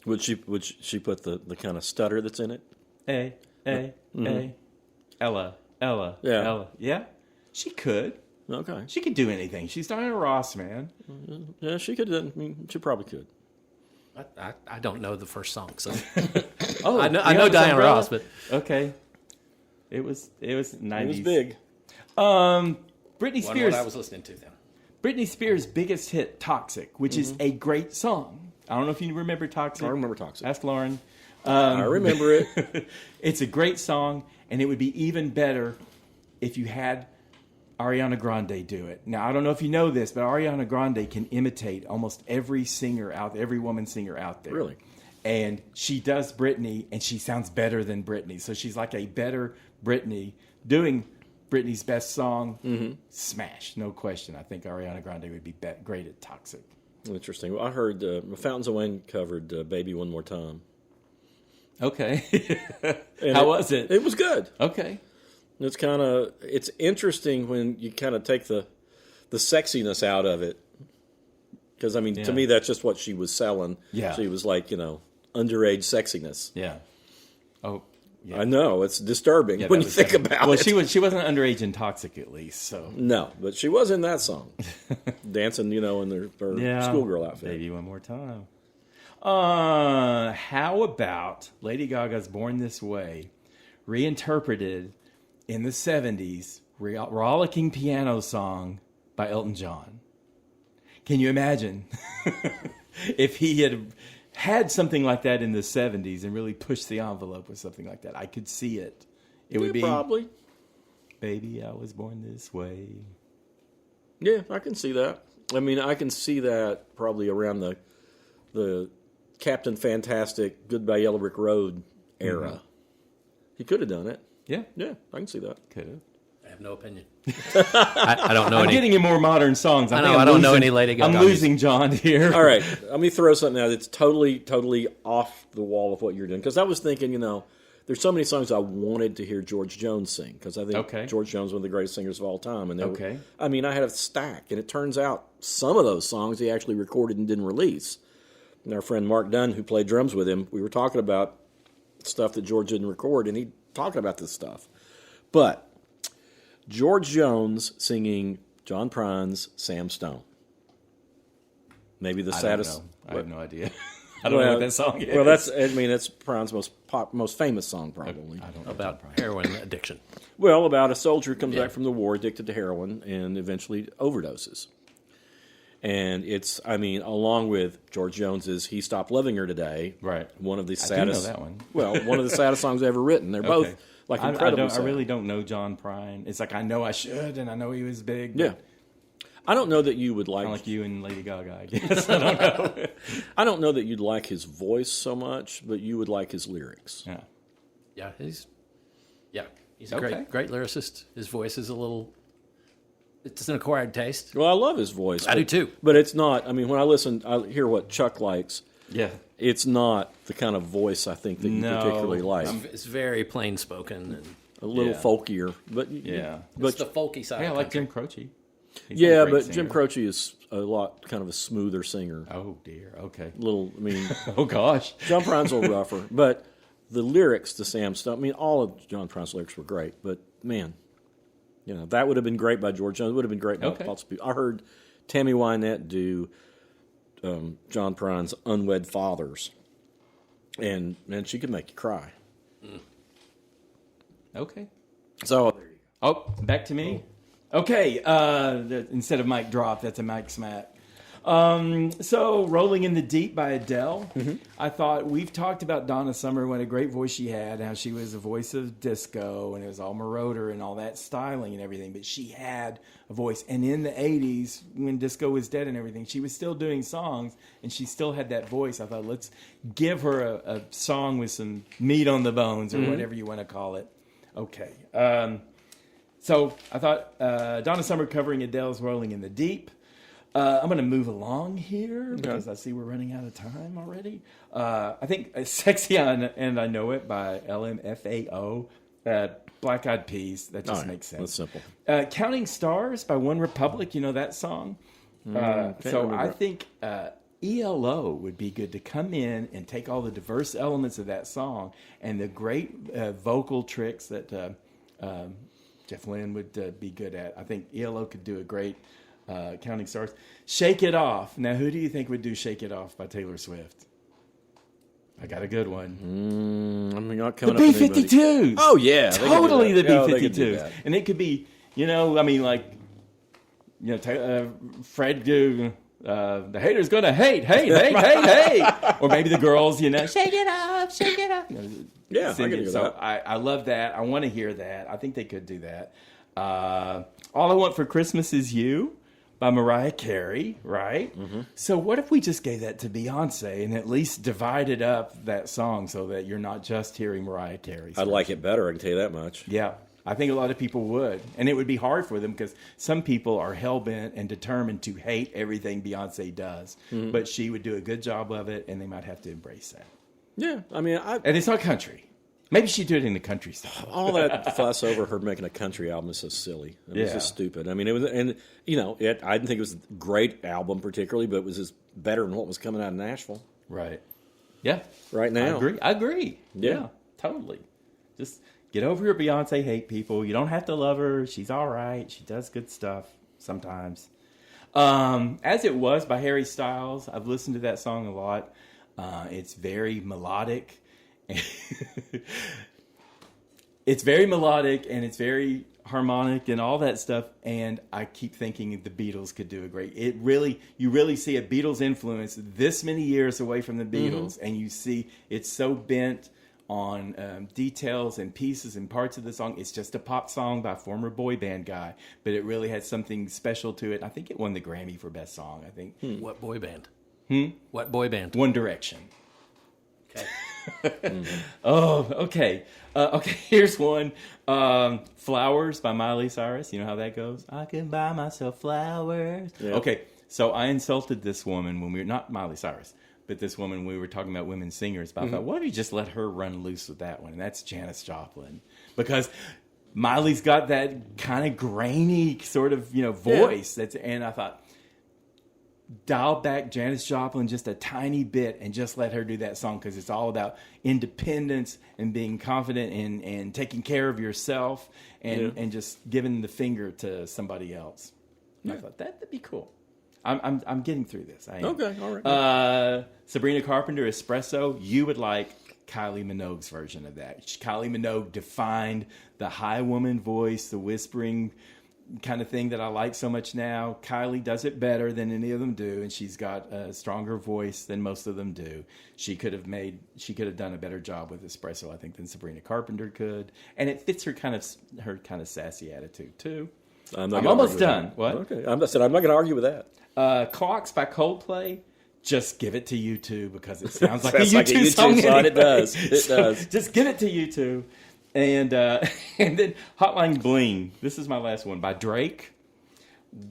Would she put the kind of stutter that's in it? Hey, Ella. Yeah. Ella. Yeah, she could. Okay. She could do anything. She's Diana Ross, man. Yeah, she could. I mean, she probably could. I don't know the first song, so Oh, I know Rihanna's Diana Umbrella? Ross, but Okay. It was 90s. It was big. Britney wasn't Spears. what I was listening to then. Britney Spears' biggest hit, "Toxic," which is a great song. I don't know if you remember "Toxic." I remember Toxic. Ask Lauren. I remember it. It's a great song, and it would be even better if you had Ariana Grande do it. Now, I don't know if you know this, but Ariana Grande can imitate almost every woman singer out there. Really? And she does Britney, and she sounds better than Britney. So she's like a better Britney doing Britney's best song. Mm-hmm. Smash, no question. I think Ariana Grande would be great at "Toxic." Interesting. Well, I heard Fountains of Wayne covered "Baby One More Time." Okay. And How was it? It was good. Okay. It's interesting when you kind of take the sexiness out of it. Because, I mean, to me, that's just what she was selling. Yeah. She was like, underage sexiness. Yeah. Oh, yeah. I know. It's disturbing Yeah, when that you was think definitely- about well, it. she wasn't underage in "Toxic" at least, so. No, but she was in that song. Dancing, in her schoolgirl outfit. Baby One More Time. How about Lady Gaga's "Born This Way," reinterpreted in the 70s, rollicking piano song by Elton John? Can you imagine if he had something like that in the 70s and really pushed the envelope with something like that? I could see it. It would be probably. "Baby, I was born this way." Yeah, I can see that. I mean, I can see that probably around the Captain Fantastic, Goodbye Yellow Brick Road era. Mm-hmm. He could have done it. Yeah. Yeah, I can see that. Could have. I have no opinion. I don't know I'm any. getting in more modern songs. I don't know any Lady Gaga. I'm losing John here. All right, let me throw something out that's totally off the wall of what you're doing. Because I was thinking, there's so many songs I wanted to hear George Jones sing. Because I think George Jones is one of the greatest singers of all time. And I had a stack. And it turns out some of those songs he actually recorded and didn't release. And our friend Mark Dunn, who played drums with him, we were talking about stuff that George didn't record. And he talking about this stuff. But George Jones singing John Prine's Sam Stone. Maybe the saddest. I have no idea. I don't know what that song is. Well, that's Prine's most famous song, probably. I don't know about heroin addiction. Well, about a soldier who comes back from the war addicted to heroin and eventually overdoses. And it's, along with George Jones's "He Stopped Loving Her Today," right? One of the saddest. I do know that one. Well, one of the saddest songs ever written. They're both incredibly sad. I really don't know John Prine. It's like I know I should, and I know he was big. Yeah. I don't know that you would kind of like you and Lady Gaga, I guess. I don't know. I don't know that you'd like his voice so much, but you would like his lyrics. Yeah. Yeah, he's a great lyricist. His voice is it's an acquired taste. Well, I love his voice. I do too. But it's not, when I hear what Chuck likes. Yeah. It's not the kind of voice I think that you particularly like. It's very plain spoken and a little folkier, but but it's the folky side. Yeah, I like Jim Croce. But Jim Croce is a lot kind of a smoother singer. Oh dear. Okay. Oh gosh. John Prine's a little rougher, but the lyrics to Sam Stone. All of John Prine's lyrics were great, but man, that would have been great by George Jones. It would have been great by lots of people. I heard Tammy Wynette do John Prine's "Unwed Fathers," and she could make you cry. Okay. So there you go. Oh, back to me. Okay. Instead of mic drop, that's a mic smack. So Rolling in the Deep by Adele. Mm-hmm. I thought we've talked about Donna Summer, what a great voice she had, how she was the voice of disco and it was all marauder and all that styling and everything, but she had a voice. And in the 80s, when disco was dead and everything, she was still doing songs and she still had that voice. I thought, let's give her a song with some meat on the bones or whatever you want to call it. Okay. So I thought Donna Summer covering Adele's Rolling in the Deep. I'm going to move along here because I see we're running out of time already. I think Sexy and I Know It by LMFAO, Black Eyed Peas. That just makes sense. That's simple. Counting Stars by One Republic. You know that song? I think ELO would be good to come in and take all the diverse elements of that song and the great vocal tricks that Jeff Lynne would be good at. I think ELO could do a great Counting Stars. Shake It Off. Now, who do you think would do Shake It Off by Taylor Swift? I got a good one. Not coming the up B-52s. Oh, yeah. Totally the B-52s. Yeah, and it could be, Fred do... the hater's gonna hate. Or maybe the girls, shake it off. Yeah, I can do that. I love that. I want to hear that. I think they could do that. All I Want for Christmas Is You by Mariah Carey, right? Mm-hmm. So what if we just gave that to Beyonce and at least divided up that song so that you're not just hearing Mariah Carey? I'd like it better, I can tell you that much. Yeah. I think a lot of people would. And it would be hard for them because some people are hell-bent and determined to hate everything Beyonce does. Mm-hmm. But she would do a good job of it, and they might have to embrace that. Yeah, And it's not country. Maybe she'd do it in the country style. All that fuss over her making a country album is so silly. It was just stupid. It was, and I didn't think it was a great album particularly, but it was just better than what was coming out of Nashville. Right. Yeah. Right now. I agree. Yeah, totally. Just get over your Beyonce hate, people. You don't have to love her. She's all right. She does good stuff sometimes. As It Was by Harry Styles. I've listened to that song a lot. It's very melodic. It's very melodic and it's very harmonic and all that stuff. And I keep thinking the Beatles could do a great. You really see a Beatles influence this many years away from the Beatles, and you see it's so bent on details and pieces and parts of the song. It's just a pop song by a former boy band guy, but it really had something special to it. I think it won the Grammy for Best Song, I think. What boy band? What boy band? One Direction. Okay. Oh, okay. Okay, here's one. Flowers by Miley Cyrus. You know how that goes? I can buy myself flowers. Yeah. Okay, so I insulted this woman when we were, not Miley Cyrus, but this woman, we were talking about women singers. But I thought, what if you just let her run loose with that one? And that's Janis Joplin. Because Miley's got that kind of grainy sort of, voice. Yeah. And I thought, dial back Janis Joplin just a tiny bit and just let her do that song, because it's all about independence and being confident and taking care of yourself and just giving the finger to somebody else. And I thought that'd be cool. I'm getting through this. I am. Okay, all right. Sabrina Carpenter, Espresso. You would like Kylie Minogue's version of that. Kylie Minogue defined the high woman voice, the whispering kind of thing that I like so much now. Kylie does it better than any of them do, and she's got a stronger voice than most of them do. She could have done a better job with Espresso, I think, than Sabrina Carpenter could, and it fits her kind of sassy attitude too. I'm almost done. What? Okay, I'm not going to argue with that. Clocks by Coldplay. Just give it to U2 because it sounds like a Sounds U2 like a U2 song. song. It does. It So does. Just give it to U2. And then Hotline Bling. This is my last one by Drake.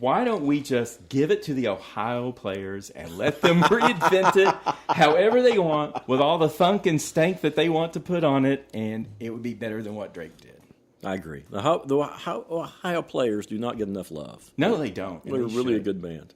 Why don't we just give it to the Ohio players and let them reinvent it however they want with all the thunk and stank that they want to put on it, and it would be better than what Drake did. I agree. The Ohio players do not get enough love. No, they don't. They're really a good band.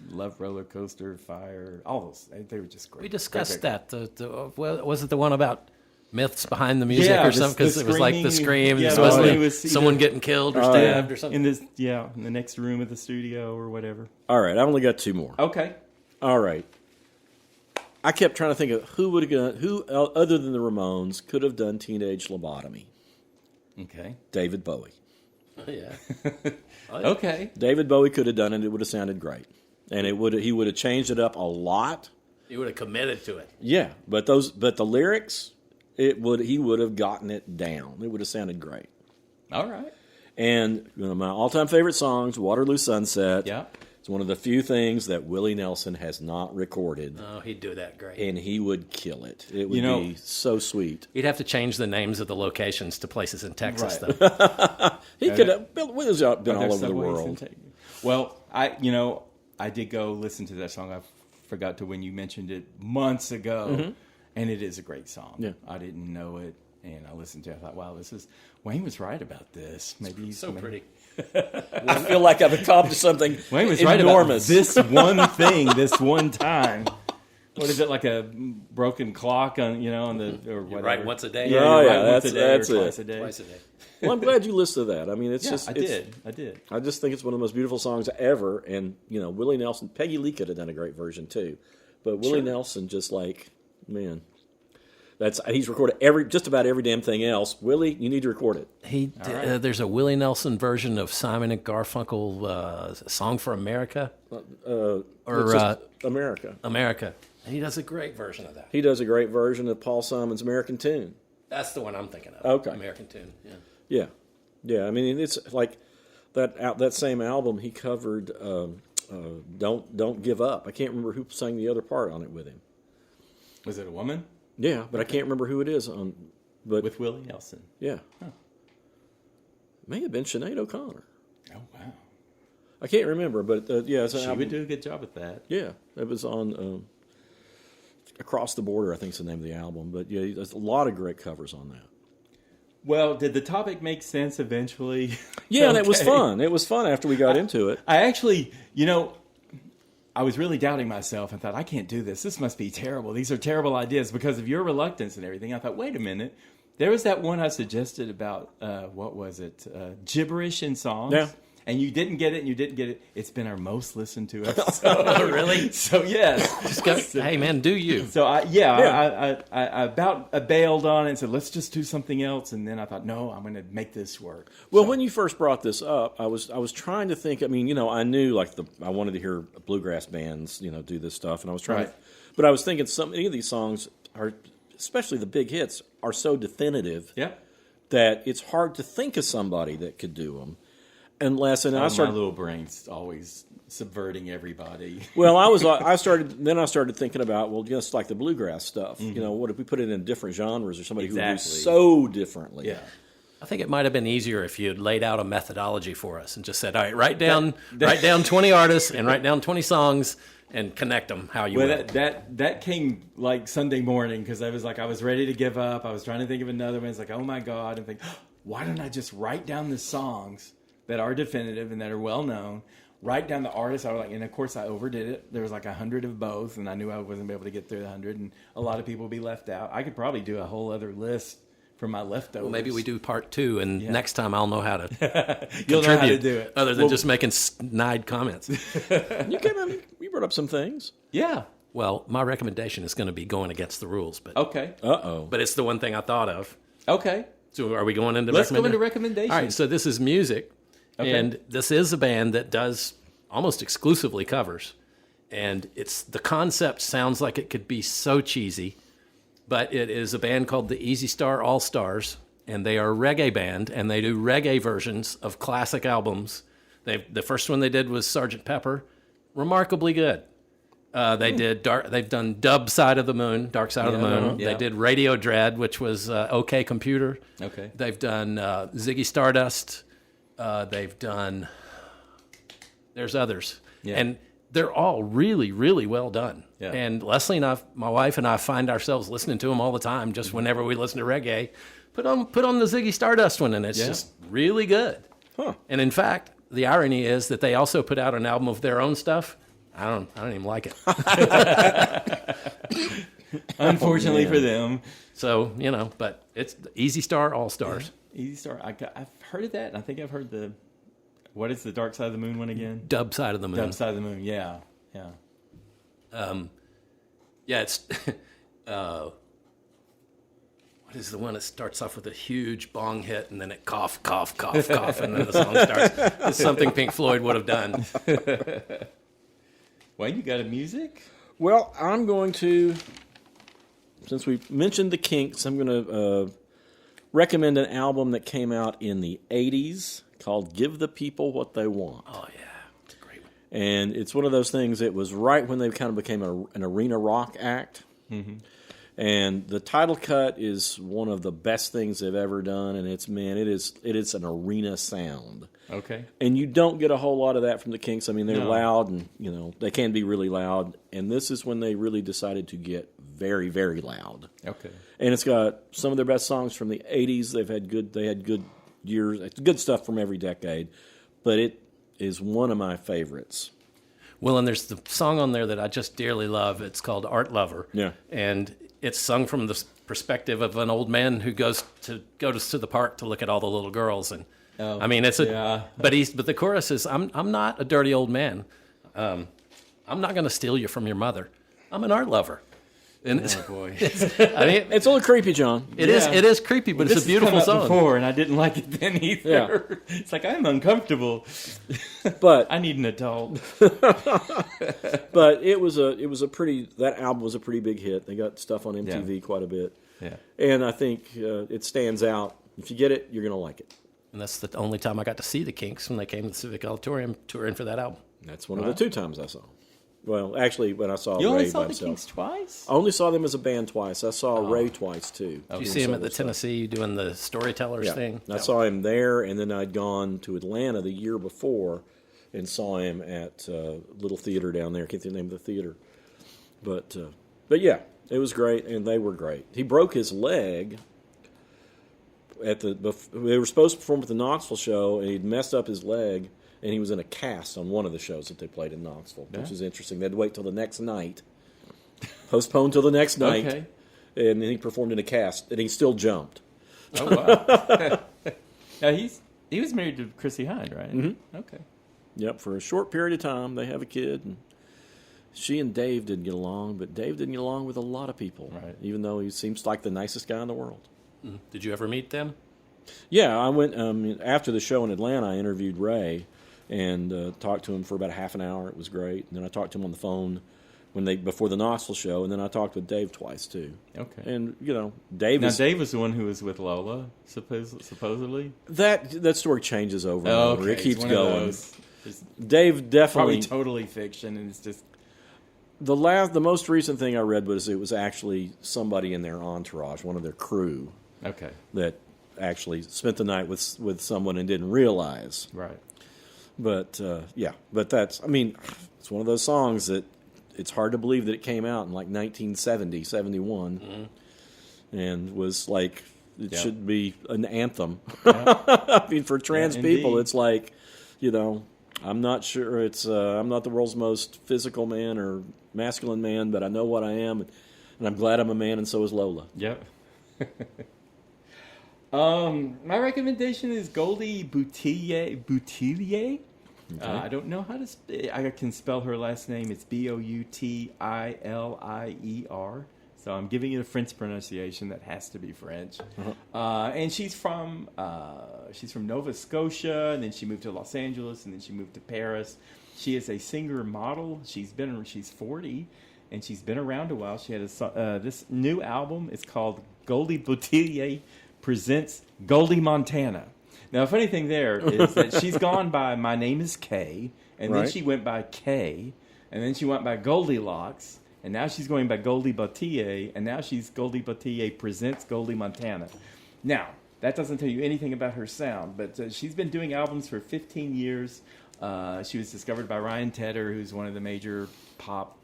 Love Roller Coaster, Fire, all those. They were just great. We discussed great. that. Was it the one about myths behind the music or something? Because it was like the scream. Yeah, it was someone getting killed or stabbed or something. In the next room of the studio or whatever. All right, I only got two more. Okay. All right. I kept trying to think of who other than the Ramones could have done Teenage Lobotomy. Okay. David Bowie. Oh, yeah. Okay. David Bowie could have done it. It would have sounded great, and he would have changed it up a lot. He would have committed to it. Yeah, but the lyrics, he would have gotten it down. It would have sounded great. All right. And my all-time favorite songs, Waterloo Sunset. Yeah. It's one of the few things that Willie Nelson has not recorded. Oh, he'd do that great. And he would kill it. It would be so sweet. He'd have to change the names of the locations to places in Texas, though. He could have. Willie's been all over the world. Well, I did go listen to that song. I forgot to when you mentioned it months ago, and it is a great song. Yeah. I didn't know it, and I listened to it. I thought, wow, Wayne was right about this. Maybe he's so pretty. I feel like I've accomplished something Wayne was enormous. Right about this one thing, this one time. What is it, like a broken clock on the or whatever? Right, once a day. Yeah, once a day that's or it. twice a day. Twice a day. Well, I'm glad you listened to that. I mean, I did. I just think it's one of the most beautiful songs ever. And Willie Nelson, Peggy Lee could have done a great version too, but Willie Nelson, just man. He's recorded just about every damn thing else. Willie, you need to record it. There's a Willie Nelson version of Simon and Garfunkel, "Song for America," America. America. And he does a great version of that. He does a great version of Paul Simon's American Tune. That's the one I'm thinking of. Okay, American Tune. Yeah. Yeah. I mean, it's like that same album. He covered "Don't Give Up." I can't remember who sang the other part on it with him. Was it a woman? Yeah, but I can't remember who it is on. But with Willie Nelson. Yeah. Huh. May have been Sinead O'Connor. Oh wow. I can't remember, but she would do a good job at that. Yeah, it was on Across the Border, I think is the name of the album. But yeah, there's a lot of great covers on that. Well, did the topic make sense eventually? Yeah, and it was fun. It was fun after we got into it. I actually, I was really doubting myself and thought, I can't do this. This must be terrible. These are terrible ideas because of your reluctance and everything. I thought, wait a minute. There was that one I suggested about, what was it? Gibberish in songs. Yeah. And you didn't get it, and you didn't get it. It's been our most listened to episode. Oh, really? So, yes. Just go, hey, man, do you. So, I bailed on it and said, let's just do something else. And then I thought, no, I'm going to make this work. Well, when you first brought this up, I was trying to think. I mean, I knew I wanted to hear bluegrass bands, do this stuff, and I was trying. But I was thinking any of these songs are especially the big hits, are so definitive Yeah. that it's hard to think of somebody that could do them. Unless, and Oh, I started, my little brain's always subverting everybody. well, I started thinking about, well, just like the bluegrass stuff. You know, what if we put it in different genres or somebody who Exactly. do so differently? Yeah. I think it might have been easier if you had laid out a methodology for us and just said, all right, write down 20 artists and write down 20 songs and connect them how you Well, will. that came like Sunday morning because I was ready to give up. I was trying to think of another one. It's like, oh my God, and think, why don't I just write down the songs that are definitive and that are well known? Write down the artists. I was like, and of course I overdid it. There was like 100 of both, and I knew I wasn't be able to get through the 100, and a lot of people would be left out. I could probably do a whole other list for my leftovers. Well, maybe we do part 2, and next time I'll know how to You'll know how to contribute, do it. other than just making snide comments. You brought up some things. Yeah. Well, my recommendation is going to be going against the rules, but Okay. but it's the one thing I thought of. Okay. So are we going into Let's go into recommendations? recommendations. All right, so this is music, Okay. and this is a band that does almost exclusively covers. And the concept sounds like it could be so cheesy, but it is a band called the Easy Star All Stars, and they are a reggae band, and they do reggae versions of classic albums. The first one they did was Sgt. Pepper, remarkably good. They've done Dub Side of the Moon, Dark Side of the Moon. Yeah. They did Radio Dread, which was OK Computer. Okay. They've done Ziggy Stardust. They've done. There's others, and they're all really, really well done. Yeah. And Leslie and my wife and I, find ourselves listening to them all the time. Just whenever we listen to reggae, put on the Ziggy Stardust one, and it's just really good. Huh. And in fact, the irony is that they also put out an album of their own stuff. I don't even like it. Unfortunately for them. So, but it's Easy Star All Stars. Easy Star. I've heard of that, and I think I've heard what is the Dark Side of the Moon one again? Dub Side of the Moon. Dub Side of the Moon, yeah. It's what is the one that starts off with a huge bong hit and then it cough, cough, cough, cough, and then the song starts. It's something Pink Floyd would have done. Well, you got a music? Well, I'm going to, since we mentioned the Kinks, I'm going to recommend an album that came out in the 80s called Give the People What They Want. Oh, yeah. It's a great one. And it's one of those things, it was right when they kind of became an arena rock act. Mm-hmm. And the title cut is one of the best things they've ever done, and it is an arena sound. Okay. And you don't get a whole lot of that from the Kinks. I mean, they're No. loud, and they can be really loud. And this is when they really decided to get very, very loud. Okay. And it's got some of their best songs from the '80s. They had good years, good stuff from every decade. But it is one of my favorites. Well, and there's the song on there that I just dearly love. It's called Art Lover. Yeah. And it's sung from the perspective of an old man who goes to the park to look at all the little girls. And I mean, it's but the chorus is, I'm not a dirty old man. I'm not going to steal you from your mother. I'm an art lover. And Oh boy. I mean, It's a little creepy, John. it is creepy, but it's a beautiful This has come song. up before, and I didn't like it then either. Yeah. It's like, I'm uncomfortable. But I need an adult. But that album was a pretty big hit. They got stuff on MTV quite a bit. Yeah. And I think it stands out. If you get it, you're going to like it. And that's the only time I got to see the Kinks, when they came to the Civic Auditorium touring for that album. That's one of the 2 times I saw. Well, actually, when I saw You Ray only by saw the himself. Kinks twice? I only saw them as a band twice. I saw Ray twice, too. Did you see him at the Tennessee doing the Storytellers Yeah. thing? I saw him there, and then I'd gone to Atlanta the year before and saw him at a little theater down there. I can't think of the name of the theater. But yeah, it was great, and they were great. He broke his leg they were supposed to perform at the Knoxville show, and he'd messed up his leg, and he was in a cast on one of the shows that they played in Knoxville, which is interesting. They had to wait till the next night, postponed till the next night, Okay. and then he performed in a cast, and he still jumped. Oh, wow. Now, he was married to Chrissy Hynde, right? Mm-hmm. Okay. Yep, for a short period of time, they have a kid, and she and Dave didn't get along, but Dave didn't get along with a lot of people, Right. even though he seems like the nicest guy in the world. Did you ever meet them? Yeah, I went after the show in Atlanta. I interviewed Ray and talked to him for about a half an hour. It was great. And then I talked to him on the phone before the Knoxville show, and then I talked with Dave twice too. Okay. And Dave Dave was the one who was with Lola, supposedly. that story changes over and over. Okay. It keeps It's one going. of those, Dave definitely probably totally fiction, and it's just the most recent thing I read was it was actually somebody in their entourage, one of their crew, okay. that actually spent the night with someone and didn't realize. Right. But it's one of those songs that it's hard to believe that it came out in like 1970, 71, and was like it should be an anthem. I mean, for trans people, it's like, I'm not sure I'm not the world's most physical man or masculine man, but I know what I am, and I'm glad I'm a man, and so is Lola. Yep. My recommendation is Goldie Boutillier. Okay. I don't know how to. I can spell her last name. It's Boutilier. So I'm giving you the French pronunciation. That has to be French. And she's from Nova Scotia, and then she moved to Los Angeles, and then she moved to Paris. She is a singer model. She's 40, and she's been around a while. She had this new album. It's called Goldie Boutillier Presents Goldie Montana. Now, the funny thing there is that she's gone by My Name is Kay, and then she went by Kay, and then she went by Goldilocks, and now she's going by Goldie Boutillier, and now she's Goldie Boutillier Presents Goldie Montana. Now, that doesn't tell you anything about her sound, but she's been doing albums for 15 years. She was discovered by Ryan Tedder, who's one of the major pop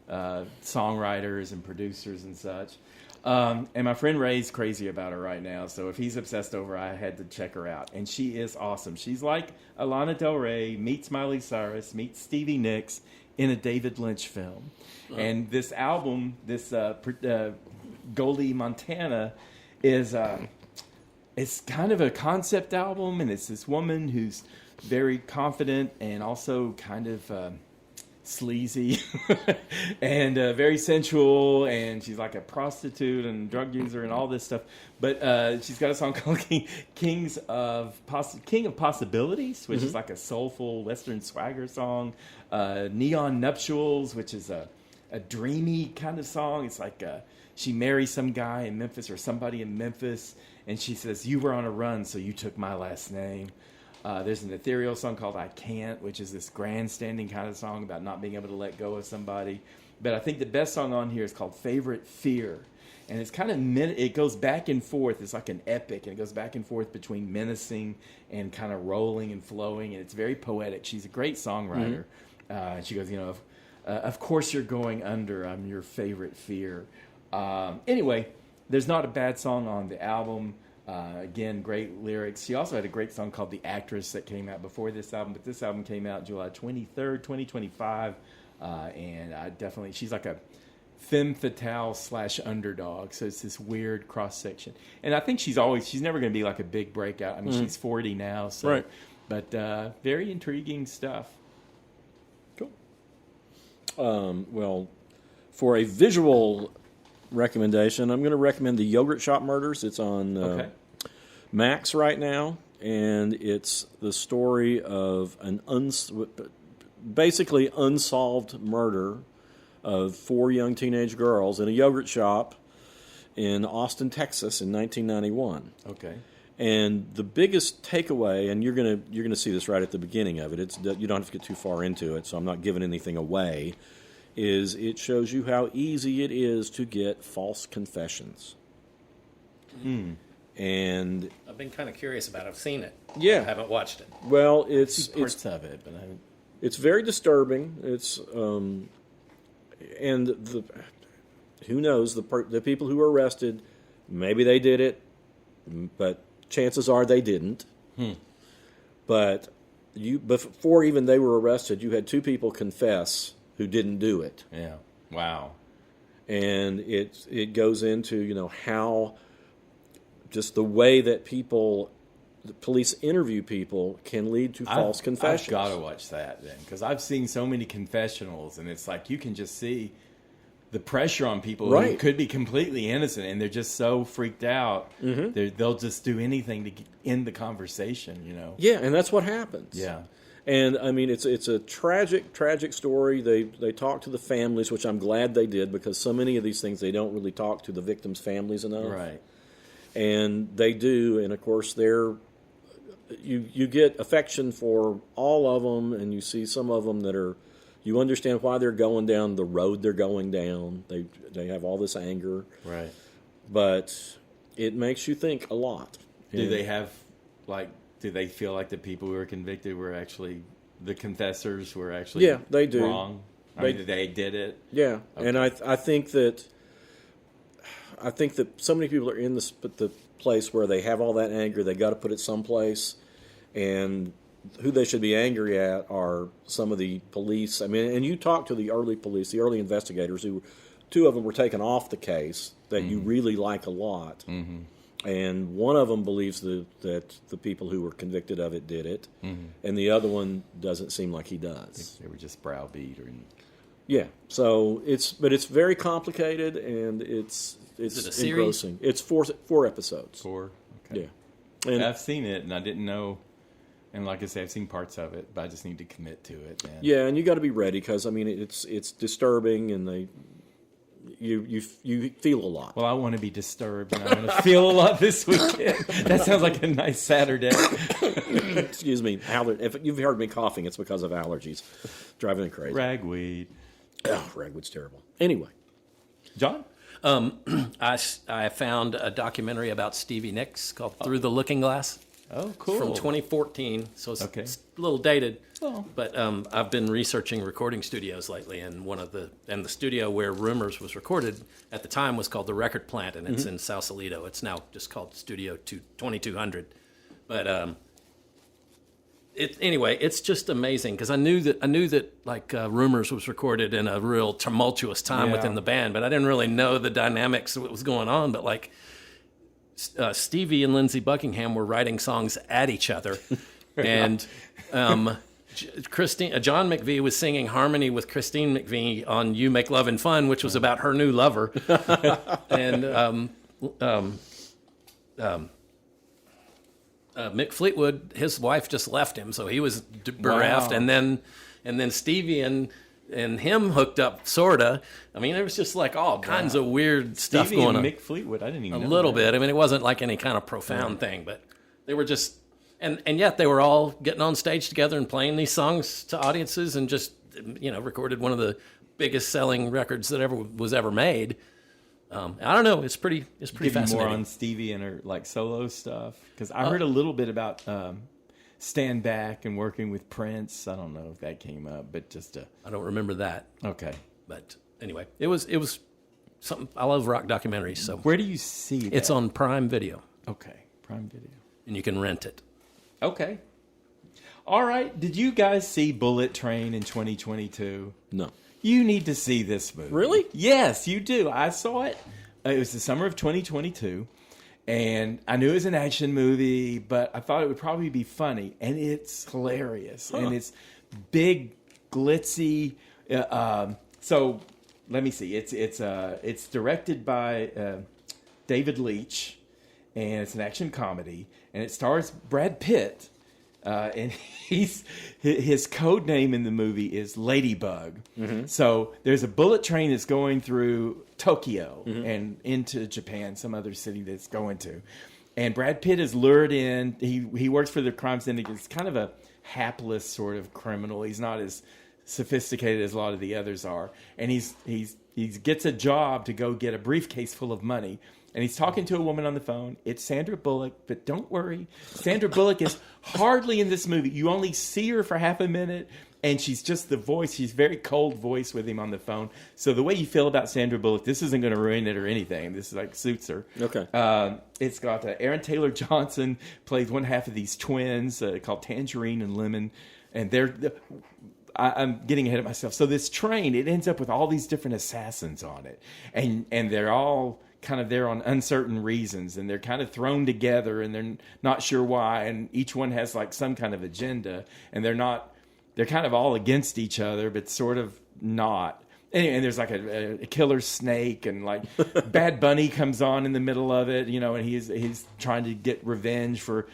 songwriters and producers and such. And my friend Ray's crazy about her right now, so if he's obsessed over her, I had to check her out. And she is awesome. She's like Alana Del Rey meets Miley Cyrus, meets Stevie Nicks in a David Lynch film. And this album, this Goldie Montana, is it's kind of a concept album, and it's this woman who's very confident and also kind of sleazy and very sensual, and she's like a prostitute and drug user and all this stuff. But she's got a song called King of Possibilities, which is like a soulful Western swagger song. Neon Nuptials, which is a dreamy kind of song. It's like she marries some guy in Memphis or somebody in Memphis, and she says, "You were on a run, so you took my last name." There's an ethereal song called I Can't, which is this grandstanding kind of song about not being able to let go of somebody. But I think the best song on here is called Favorite Fear. And it's kind of, it goes back and forth. It's like an epic, and it goes back and forth between menacing and kind of rolling and flowing. And it's very poetic. She's a great songwriter. She goes, of course you're going under. I'm your favorite fear. Anyway, there's not a bad song on the album. Again, great lyrics. She also had a great song called The Actress that came out before this album, but this album came out July 23rd, 2025, and she's like a femme fatale / underdog, so it's this weird cross-section. And I think she's never going to be like a big breakout. I mean, she's 40 now, so, right. But very intriguing stuff. Cool. Well, for a visual recommendation, I'm going to recommend the Yogurt Shop Murders. It's on Max right now, and it's the story of an basically unsolved murder of 4 young teenage girls in a yogurt shop in Austin, Texas, in 1991. Okay. And the biggest takeaway, and you're gonna see this right at the beginning of it. You don't have to get too far into it, so I'm not giving anything away. Is it shows you how easy it is to get false confessions. And I've been kind of curious about it. I've seen it. Yeah. I haven't watched it. Well, it's Parts of it, but I haven't. It's very disturbing. It's and who knows, the people who were arrested, maybe they did it, but chances are they didn't. But before even they were arrested, you had 2 people confess who didn't do it. Yeah. Wow. And it goes into, how just the way that the police interview people can lead to false confessions. I've got to watch that then, because I've seen so many confessionals, and it's like you can just see the pressure on people who could be completely innocent, and they're just so freaked out. They'll just do anything to end the conversation, Yeah, and that's what happens. Yeah. And I mean, it's a tragic story. They talk to the families, which I'm glad they did, because so many of these things they don't really talk to the victims' families enough. Right. And they do, and of course you get affection for all of them, and you see some of them that are, you understand why they're going down the road they're going down. They have all this anger. Right. But it makes you think a lot. Do they have, like, do they feel like the people who were convicted were actually, the confessors were actually they do. wrong? They did it? Yeah. Okay. And I think that so many people are in the place where they have all that anger, they got to put it someplace, and who they should be angry at are some of the police. I mean, and you talk to the early police, the early investigators, who two of them were taken off the case that you really like a lot. Mm-hmm. And one of them believes that the people who were convicted of it did it, and the other one doesn't seem like he does. They were just browbeat. Yeah, so it's very complicated, and it's Is it a engrossing. series? It's four episodes. 4? Okay. Yeah, and I've seen it, and I didn't know. And like I say, I've seen parts of it, but I just need to commit to it. And yeah, and you got to be ready, because I mean it's disturbing, and you feel a lot. Well, I want to be disturbed, and I'm going to feel a lot this weekend. That sounds like a nice Saturday. Excuse me, if you've heard me coughing, it's because of allergies, driving me crazy. Ragweed. Oh, ragweed's terrible. Anyway, John? I found a documentary about Stevie Nicks called Through the Looking Glass. Oh, cool. From 2014, so it's a little dated. Oh. But I've been researching recording studios lately, and the studio where Rumors was recorded at the time was called the Record Plant, and it's in Sausalito. It's now just called Studio 2200. But anyway, it's just amazing, because I knew that like Rumors was recorded in a real tumultuous time within the band, but I didn't really know the dynamics of what was going on. But like, Stevie and Lindsey Buckingham were writing songs at each other, and John McVie was singing harmony with Christine McVie on "You Make Lovin' Fun," which was about her new lover, and Mick Fleetwood, his wife just left him, so he was bereft, and then Stevie and him hooked up, sorta. I mean, there was just like all kinds of weird stuff Stevie going and on. Mick Fleetwood, I didn't even know A little that. bit. I mean, it wasn't like any kind of profound thing, but they were just, and yet they were all getting on stage together and playing these songs to audiences, and just, recorded one of the biggest selling records that was ever made. I don't know. It's pretty fascinating. More on Stevie and her like solo stuff, because I heard a little bit about Stand Back and working with Prince. I don't know if that came up, but just I don't remember that. Okay. But anyway, it was something. I love rock documentaries, so Where do you see that? it's on Prime Video, Okay, Prime Video. and you can rent it. Okay. All right. Did you guys see Bullet Train in 2022? no. You need to see this movie. Really? Yes, you do. I saw it. It was the summer of 2022, and I knew it was an action movie, but I thought it would probably be funny, and it's hilarious, and it's big, glitzy. So let me see. It's directed by David Leitch, and it's an action comedy, and it stars Brad Pitt. And his code name in the movie is Ladybug. Mm-hmm. So there's a bullet train that's going through Tokyo and into Japan, some other city that's going to. And Brad Pitt is lured in. He works for the crime syndicate. He's kind of a hapless sort of criminal. He's not as sophisticated as a lot of the others are. And he gets a job to go get a briefcase full of money. And he's talking to a woman on the phone. It's Sandra Bullock, but don't worry. Sandra Bullock is hardly in this movie. You only see her for half a minute, and she's just the voice. She's very cold voice with him on the phone. So the way you feel about Sandra Bullock, this isn't going to ruin it or anything. This like suits her. Okay. It's got Aaron Taylor Johnson plays one half of these twins called Tangerine and Lemon, and I'm getting ahead of myself. So this train, it ends up with all these different assassins on it, and they're all kind of there on uncertain reasons, and they're kind of thrown together, and they're not sure why, and each one has like some kind of agenda, and they're kind of all against each other, but sort of not. Anyway, and there's like a killer snake, and like Bad Bunny comes on in the middle of it, and he's trying to get revenge for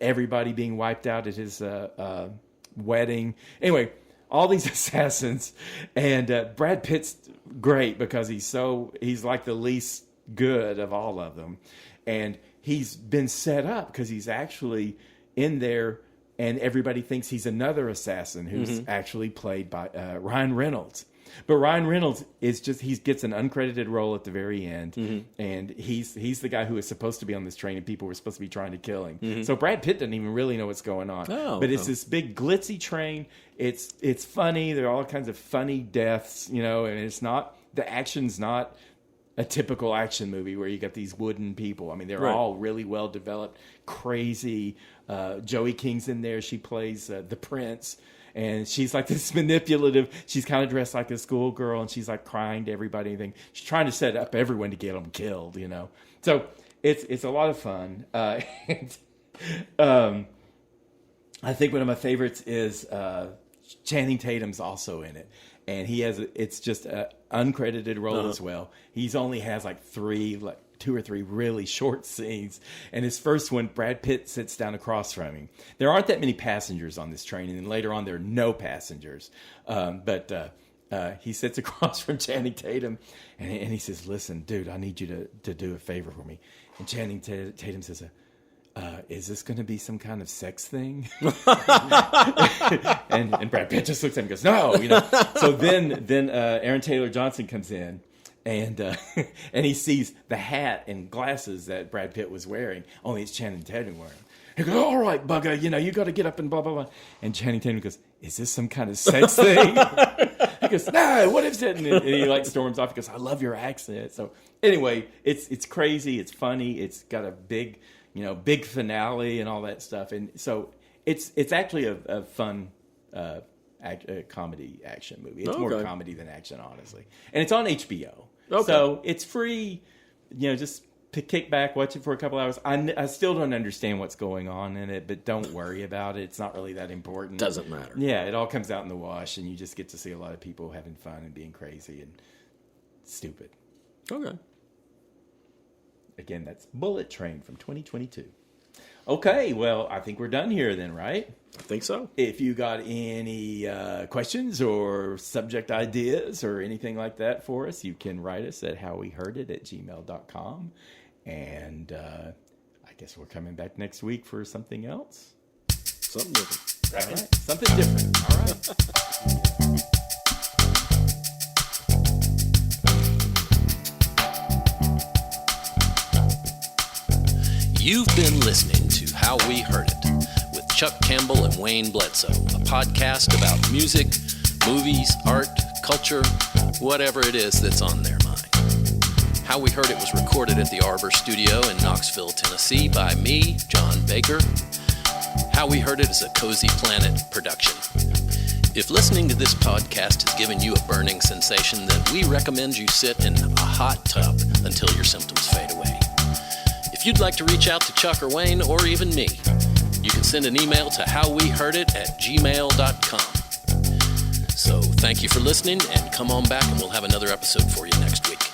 everybody being wiped out at his wedding. Anyway, all these assassins, and Brad Pitt's great because he's like the least good of all of them, and he's been set up because he's actually in there, and everybody thinks he's another assassin who's actually played by Ryan Reynolds. But Ryan Reynolds he gets an uncredited role at the very end, and he's the guy who is supposed to be on this train, and people were supposed to be trying to kill him. So Brad Pitt doesn't even really know what's going on. But it's this big glitzy train. It's funny. There are all kinds of funny deaths, and it's not, the action's not a typical action movie where you got these wooden people. I mean, they're all really well developed, crazy. Joey King's in there. She plays the Prince. And she's like this manipulative. She's kind of dressed like a schoolgirl, and she's like crying to everybody. And she's trying to set up everyone to get them killed, So it's a lot of fun. I think one of my favorites is Channing Tatum's also in it, and it's just an uncredited role as well. He's only has like two or three really short scenes, and his first one, Brad Pitt sits down across from him. There aren't that many passengers on this train, and then later on there are no passengers. But he sits across from Channing Tatum, and he says, "Listen, dude, I need you to do a favor for me." And Channing Tatum says, "Is this going to be some kind of sex thing?" and Brad Pitt just looks at him and goes, "No." So then Aaron Taylor Johnson comes in. And he sees the hat and glasses that Brad Pitt was wearing. Only it's Channing Tatum wearing. He goes, "All right, bugger, you got to get up and blah, blah, blah." And Channing Tatum goes, "Is this some kind of sex thing?" He goes, "No, what is it?" And he storms off. He goes, "I love your accent." So anyway, it's crazy. It's funny. It's got a big finale and all that stuff. And so it's actually a fun comedy action movie. It's more comedy than action, honestly. And it's on HBO. Okay. So it's free, just to kick back, watch it for a couple hours. I still don't understand what's going on in it, but don't worry about it. It's not really that important. Doesn't matter. Yeah, it all comes out in the wash, and you just get to see a lot of people having fun and being crazy and stupid. Okay. Again, that's Bullet Train from 2022. Okay, well, I think we're done here then, right? I think so. If you got any questions or subject ideas or anything like that for us, you can write us at howweheardit@gmail.com. And I guess we're coming back next week for something else. Something different. All right. Something different. All right. You've been listening to How We Heard It with Chuck Campbell and Wayne Bledsoe, a podcast about music, movies, art, culture, whatever it is that's on their mind. How We Heard It was recorded at the Arbor Studio in Knoxville, Tennessee by me, John Baker. How We Heard It is a Cozy Planet production. If listening to this podcast has given you a burning sensation, then we recommend you sit in a hot tub until your symptoms fade away. If you'd like to reach out to Chuck or Wayne or even me, you can send an email to howweheardit@gmail.com. So thank you for listening, and come on back and we'll have another episode for you next week.